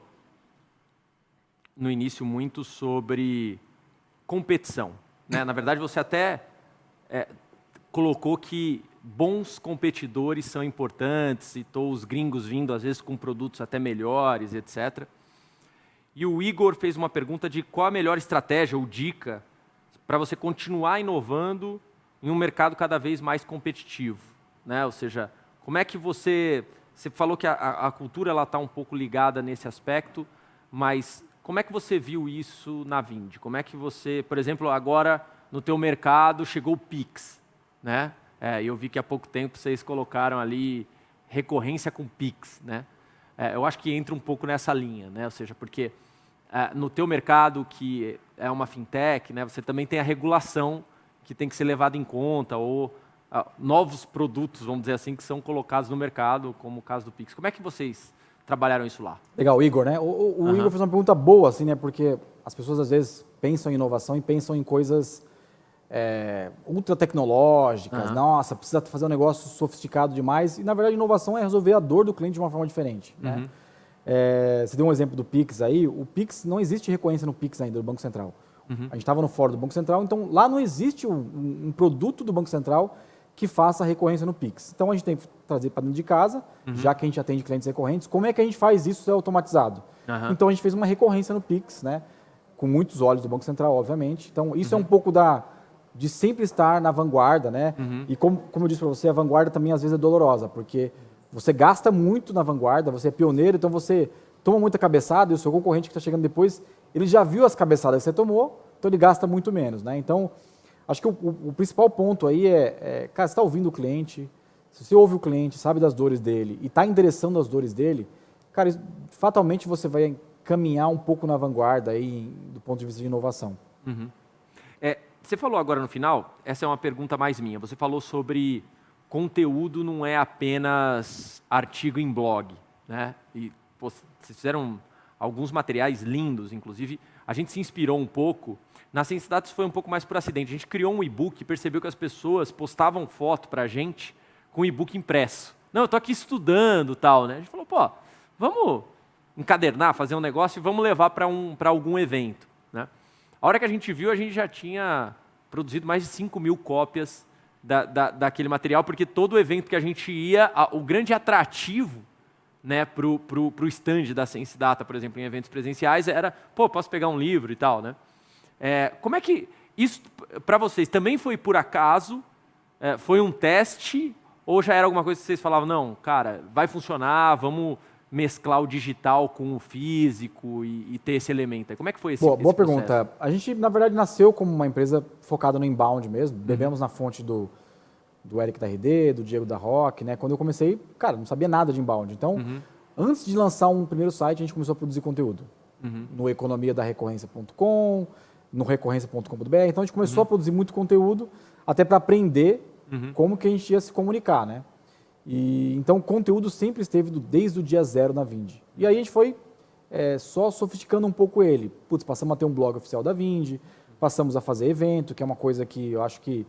A: no início muito sobre competição, né? Na verdade, você até colocou que bons competidores são importantes, citou os gringos vindo, às vezes, com produtos até melhores, etc. E o Igor fez uma pergunta de qual a melhor estratégia ou dica para você continuar inovando em um mercado cada vez mais competitivo, né? Ou seja, como é que você falou que a cultura está um pouco ligada nesse aspecto, mas como é que você viu isso na Vind? Como é que você, por exemplo, agora no teu mercado chegou o Pix, né? Eu vi que há pouco tempo vocês colocaram ali recorrência com Pix, né? Eu acho que entra um pouco nessa linha, né? Ou seja, porque no teu mercado, que é uma fintech, né, você também tem a regulação que tem que ser levada em conta, ou novos produtos, vamos dizer assim, que são colocados no mercado, como o caso do Pix. Como é que vocês trabalharam isso lá?
B: Legal, o Igor, né? O Igor fez uma pergunta boa, assim, né? Porque as pessoas às vezes pensam em inovação e pensam em coisas ultra tecnológicas. Nossa, precisa fazer um negócio sofisticado demais. E na verdade, inovação é resolver a dor do cliente de uma forma diferente, né? Você deu um exemplo do Pix aí. O Pix, não existe recorrência no Pix ainda, do Banco Central. A gente estava no fórum do Banco Central, então lá não existe um produto do Banco Central que faça recorrência no Pix. Então a gente tem que trazer para dentro de casa, já que a gente atende clientes recorrentes, como é que a gente faz isso automatizado? Então a gente fez uma recorrência no Pix, né? Com muitos olhos do Banco Central, obviamente. Então isso é um pouco de sempre estar na vanguarda, né? E como eu disse para você, a vanguarda também às vezes é dolorosa, porque você gasta muito na vanguarda, você é pioneiro, então você toma muita cabeçada e o seu concorrente que está chegando depois, ele já viu as cabeçadas que você tomou, então ele gasta muito menos, né? Então, acho que o principal ponto aí cara, você está ouvindo o cliente, se você ouve o cliente, sabe das dores dele e está endereçando as dores dele, cara, fatalmente você vai caminhar um pouco na vanguarda aí do ponto de vista de inovação.
A: Você falou agora no final, essa é uma pergunta mais minha, você falou sobre conteúdo não é apenas artigo em blog, né? E vocês fizeram alguns materiais lindos, inclusive a gente se inspirou um pouco. Na Ciência Dados foi um pouco mais por acidente. A gente criou um e-book e percebeu que as pessoas postavam foto para a gente com o e-book impresso. Não, eu estou aqui estudando, tal, né? A gente falou, pô, vamos encadernar, fazer um negócio e vamos levar para algum evento, né? A hora que a gente viu, a gente já tinha produzido mais de 5.000 cópias daquele material, porque todo evento que a gente ia, o grande atrativo, né, para o stand da Ciência Data, por exemplo, em eventos presenciais, era, pô, posso pegar um livro e tal, né? Como é que isso, para vocês, também foi por acaso, foi um teste ou já era alguma coisa que vocês falavam, não, cara, vai funcionar, vamos mesclar o digital com o físico e ter esse elemento? Como é que foi esse
B: Boa
A: processo?
B: pergunta. A gente, na verdade, nasceu como uma empresa focada no inbound mesmo. Bebemos na fonte do Eric da RD, do Diego da Rock, né? Quando eu comecei, cara, não sabia nada de inbound. Então, antes de lançar um primeiro site, a gente começou a produzir conteúdo. No economiadarecorrência.com, no recorrência.com.br. Então, a gente começou a produzir muito conteúdo, até para aprender como que a gente ia se comunicar, né? Então, o conteúdo sempre esteve desde o dia zero na Vindi. E aí a gente foi só sofisticando um pouco ele. Putz, passamos a ter um blog oficial da Vindi, passamos a fazer evento, que é uma coisa que eu acho que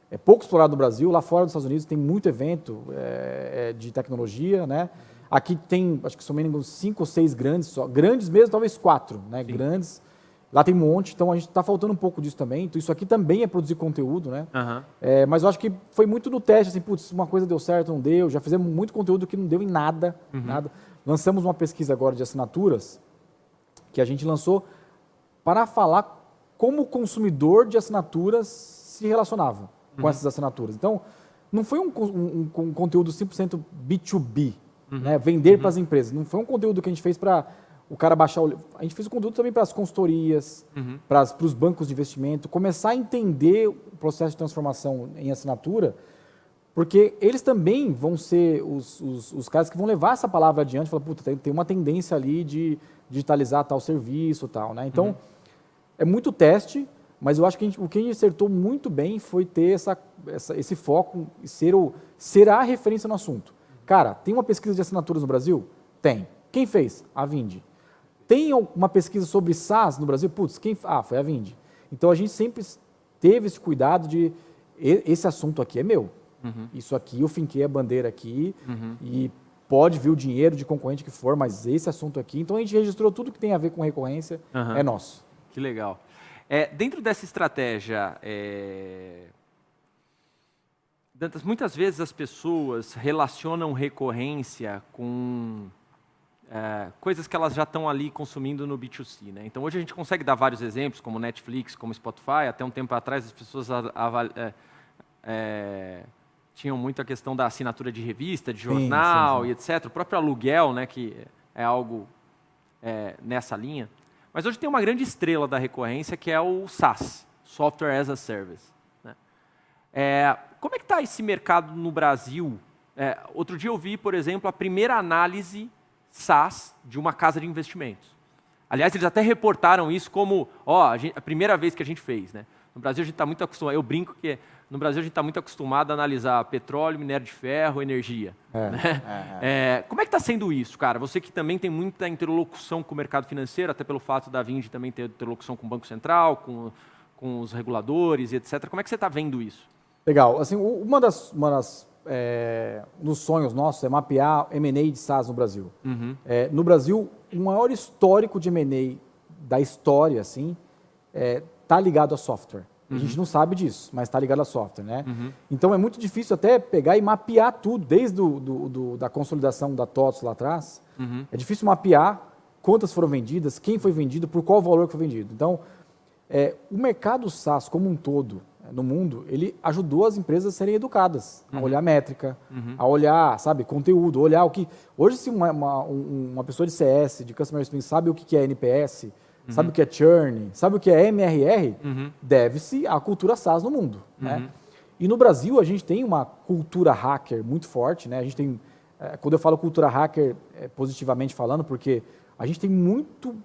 B: é pouco explorado no Brasil. Lá fora dos Estados Unidos tem muito evento de tecnologia, né? Aqui tem, acho que somente 5 ou 6 grandes, só. Grandes mesmo, talvez 4, né? Sim. Grandes. Lá tem um monte, então a gente está faltando um pouco disso também. Então isso aqui também é produzir conteúdo, né? Mas eu acho que foi muito no teste, assim, putz, uma coisa deu certo, não deu. Já fizemos muito conteúdo que não deu em nada, nada. Lançamos uma pesquisa agora de assinaturas, que a gente lançou para falar como o consumidor de assinaturas se relacionava com essas assinaturas. Então, não foi um conteúdo 100% B2B, né? Vender para as empresas. Não foi um conteúdo que a gente fez para o cara baixar o... A gente fez o conteúdo também para as consultorias, para os bancos de investimento, começar a entender o processo de transformação em assinatura, porque eles também vão ser os caras que vão levar essa palavra adiante e falar, puta, tem uma tendência ali de digitalizar tal serviço e tal, né? Então, é muito teste, mas eu acho que o que a gente acertou muito bem foi ter esse foco e ser a referência no assunto. Cara, tem uma pesquisa de assinaturas no Brasil? Tem. Quem fez? A Vindi. Tem uma pesquisa sobre SaaS no Brasil? Putz, foi a Vindi. Então, a gente sempre teve esse cuidado de, esse assunto aqui é meu. Isso aqui, eu finquei a bandeira aqui e pode vir o dinheiro de concorrente que for, mas esse assunto aqui... Então, a gente registrou tudo que tem a ver com recorrência, é nosso.
A: Que legal. Dentro dessa estratégia, Dantas, muitas vezes as pessoas relacionam recorrência com... coisas que elas já estão ali consumindo no B2C, né? Então, hoje a gente consegue dar vários exemplos, como Netflix, como Spotify. Até um tempo atrás, as pessoas tinham muito a questão da assinatura de revista, de jornal, sim. E etc. O próprio aluguel, né, que é algo nessa linha. Mas hoje tem uma grande estrela da recorrência, que é o SaaS, Software as a Service, né? Como é que está esse mercado no Brasil? Outro dia eu vi, por exemplo, a primeira análise SaaS de uma casa de investimentos. Aliás, eles até reportaram isso como a primeira vez que a gente fez, né? No Brasil a gente está muito acostumado, eu brinco que no Brasil a gente está muito acostumado a analisar petróleo, minério de ferro, energia. Né? Como é que está sendo isso, cara? Você que também tem muita interlocução com o mercado financeiro, até pelo fato da Vindi também ter interlocução com o Banco Central, com os reguladores, etc. Como é que você está vendo isso?
B: Legal. Assim, uma das dos sonhos nossos é mapear M&A de SaaS no Brasil. No Brasil, o maior histórico de M&A da história, assim, está ligado a software. A gente não sabe disso, mas está ligado a software, né? Então é muito difícil até pegar e mapear tudo, desde da consolidação da TOTS lá atrás. É difícil mapear quantas foram vendidas, quem foi vendido, por qual valor que foi vendido. Então, o mercado SaaS como um todo, no mundo, ele ajudou as empresas a serem educadas, a olhar métrica, a olhar, sabe, conteúdo, olhar o que... Hoje, se uma pessoa de CS, de Customer Experience, sabe o que é NPS, sabe o que é churn, sabe o que é MRR, deve-se à cultura SaaS no mundo, né? E no Brasil, a gente tem uma cultura hacker muito forte, né? A gente tem, quando eu falo cultura hacker, positivamente falando, porque a gente tem muito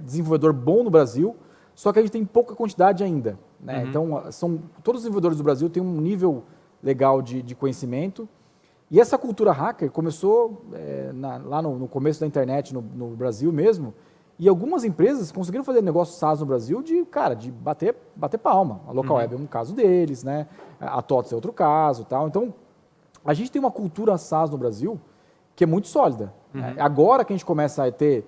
B: desenvolvedor bom no Brasil, só que a gente tem pouca quantidade ainda, né? Então, todos os desenvolvedores do Brasil têm um nível legal de conhecimento. E essa cultura hacker começou lá no começo da internet, no Brasil mesmo, e algumas empresas conseguiram fazer negócio SaaS no Brasil de bater palma. A LocalWeb é um caso deles, né? A TOTS é outro caso, tal. Então, a gente tem uma cultura SaaS no Brasil que é muito sólida. Né? Agora que a gente começa a ter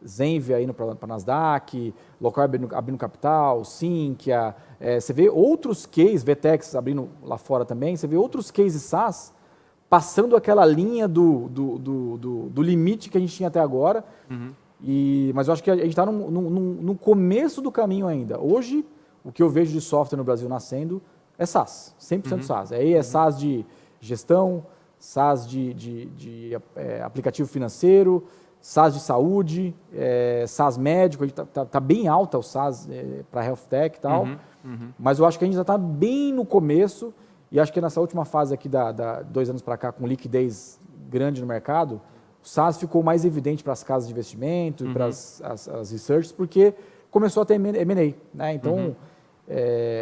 B: Zenvia indo para a Nasdaq, LocalWeb abrindo capital, Sinqia, você vê outros cases, VTEX abrindo lá fora também, você vê outros cases SaaS passando aquela linha do limite que a gente tinha até agora. Mas eu acho que a gente está no começo do caminho ainda. Hoje, o que eu vejo de software no Brasil nascendo É SaaS, 100% SaaS. Aí é SaaS de gestão, SaaS de aplicativo financeiro, SaaS de saúde, SaaS médico, tá bem alta o SaaS para Health Tech e tal, mas eu acho que a gente já está bem no começo e acho que nessa última fase aqui, 2 anos para cá, com liquidez grande no mercado, o SaaS ficou mais evidente para as casas de investimento e para as researches, porque começou a ter M&A, né? Então,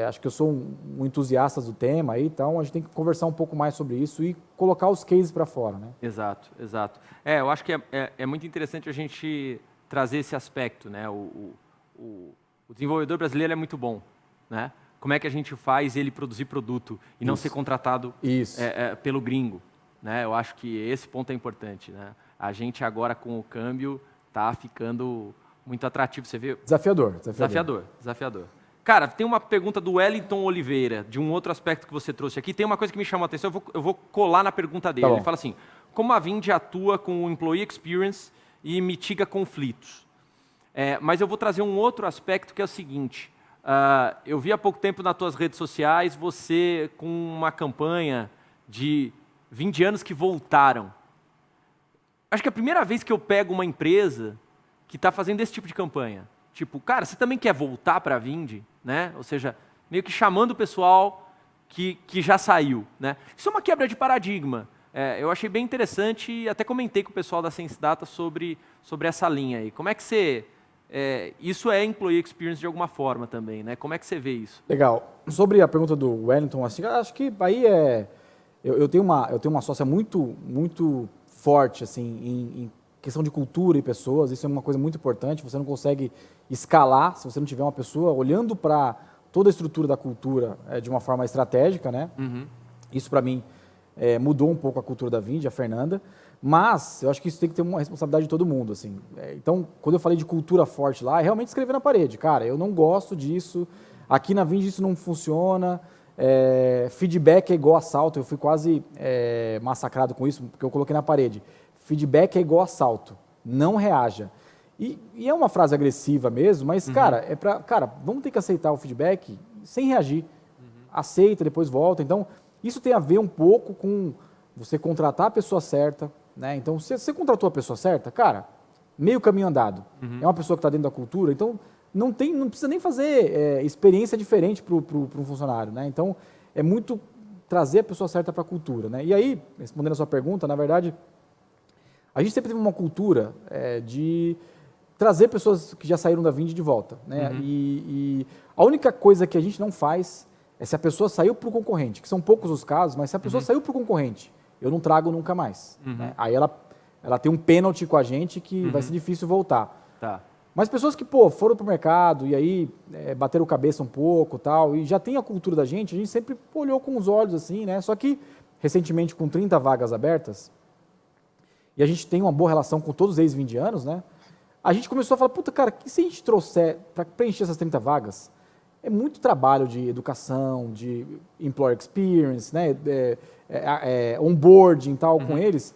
B: acho que eu sou um entusiasta do tema aí, então a gente tem que conversar um pouco mais sobre isso e colocar os cases para fora, né?
A: Exato, exato. Eu acho que é muito interessante a gente trazer esse aspecto, né? O desenvolvedor brasileiro é muito bom, né? Como é que a gente faz ele produzir produto e não ser contratado pelo gringo, né? Eu acho que esse ponto é importante, né? A gente agora com o câmbio está ficando muito atrativo, você vê? Desafiador. Cara, tem uma pergunta do Wellington Oliveira, de um outro aspecto que você trouxe aqui. Tem uma coisa que me chamou a atenção, eu vou colar na pergunta dele. Ele fala assim, como a Vindy atua com o Employee Experience e mitiga conflitos? Mas eu vou trazer um outro aspecto que é o seguinte, eu vi há pouco tempo nas tuas redes sociais você com uma campanha de 20 anos que voltaram. Acho que é a primeira vez que eu pego uma empresa que está fazendo esse tipo de campanha. Tipo, cara, você também quer voltar para a Vindy, né? Ou seja, meio que chamando o pessoal que já saiu, né? Isso é uma quebra de paradigma. Eu achei bem interessante e até comentei com o pessoal da SenseData sobre essa linha aí. Como é que você... isso é Employee Experience de alguma forma também, né? Como é que você vê isso?
B: Legal. Sobre a pergunta do Wellington, assim, acho que aí eu tenho uma sócia muito forte assim, em questão de cultura e pessoas, isso é uma coisa muito importante, você não consegue escalar se você não tiver uma pessoa olhando para toda a estrutura da cultura de uma forma estratégica, né? Isso para mim mudou um pouco a cultura da Vindy, a Fernanda, mas eu acho que isso tem que ter uma responsabilidade de todo mundo, assim. Então, quando eu falei de cultura forte lá, é realmente escrever na parede, cara, eu não gosto disso, aqui na Vindy isso não funciona, feedback é igual assalto, eu fui quase massacrado com isso, porque eu coloquei na parede. Feedback é igual assalto, não reaja. E é uma frase agressiva mesmo, mas, cara, vamos ter que aceitar o feedback sem reagir. Aceita, depois volta. Então, isso tem a ver um pouco com você contratar a pessoa certa, né? Então, se você contratou a pessoa certa, cara, meio caminho andado. É uma pessoa que está dentro da cultura, então não precisa nem fazer experiência diferente para um funcionário, né? Então, é muito trazer a pessoa certa para a cultura, né? E aí, respondendo a sua pergunta, na verdade... A gente sempre teve uma cultura de trazer pessoas que já saíram da Vindy de volta, né? E a única coisa que a gente não faz é se a pessoa saiu para o concorrente, que são poucos os casos, mas se a pessoa saiu para o concorrente, eu não trago nunca mais. Né? Aí ela tem um pênalti com a gente que vai ser difícil voltar.
A: Tá.
B: Mas pessoas que, foram para o mercado e aí bateram cabeça um pouco tal, e já tem a cultura da gente, a gente sempre olhou com os olhos assim, né? Só que, recentemente, com 30 vagas abertas, e a gente tem uma boa relação com todos os ex-vindianos, né? A gente começou a falar, puta, cara, que se a gente trouxer para preencher essas 30 vagas, é muito trabalho de educação, de employer experience, né? Onboarding e tal com eles.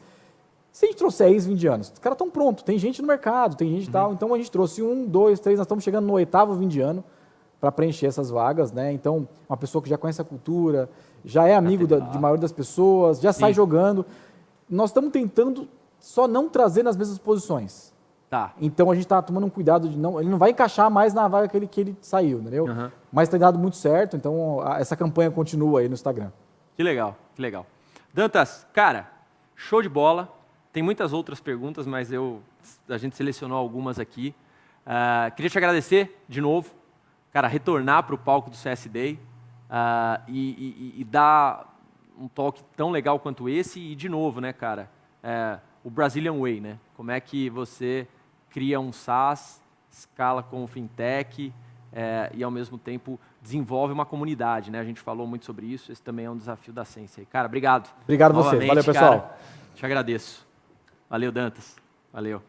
B: Se a gente trouxer ex-vindianos, os caras estão prontos, tem gente no mercado, tem gente tal, então a gente trouxe 1, 2, 3, nós estamos chegando no 8º vindiano para preencher essas vagas, né? Então, uma pessoa que já conhece a cultura, já é amigo de maioria das pessoas, já sai jogando. Nós estamos tentando só não trazer nas mesmas posições.
A: Tá.
B: Então a gente está tomando um cuidado de ele não vai encaixar mais na vaga que ele saiu, entendeu? Mas tem dado muito certo, então essa campanha continua aí no Instagram.
A: Que legal, que legal. Dantas, cara, show de bola. Tem muitas outras perguntas, mas a gente selecionou algumas aqui. Queria te agradecer de novo, cara, retornar para o palco do CS Day e dar um talk tão legal quanto esse e, de novo, né, cara, o Brazilian Way, né? Como é que você cria um SaaS, escala com o fintech e, ao mesmo tempo, desenvolve uma comunidade, né? A gente falou muito sobre isso, esse também é um desafio da Sense. Cara, obrigado.
B: Obrigado a você. Valeu, pessoal.
A: Cara, te agradeço. Valeu, Dantas. Valeu.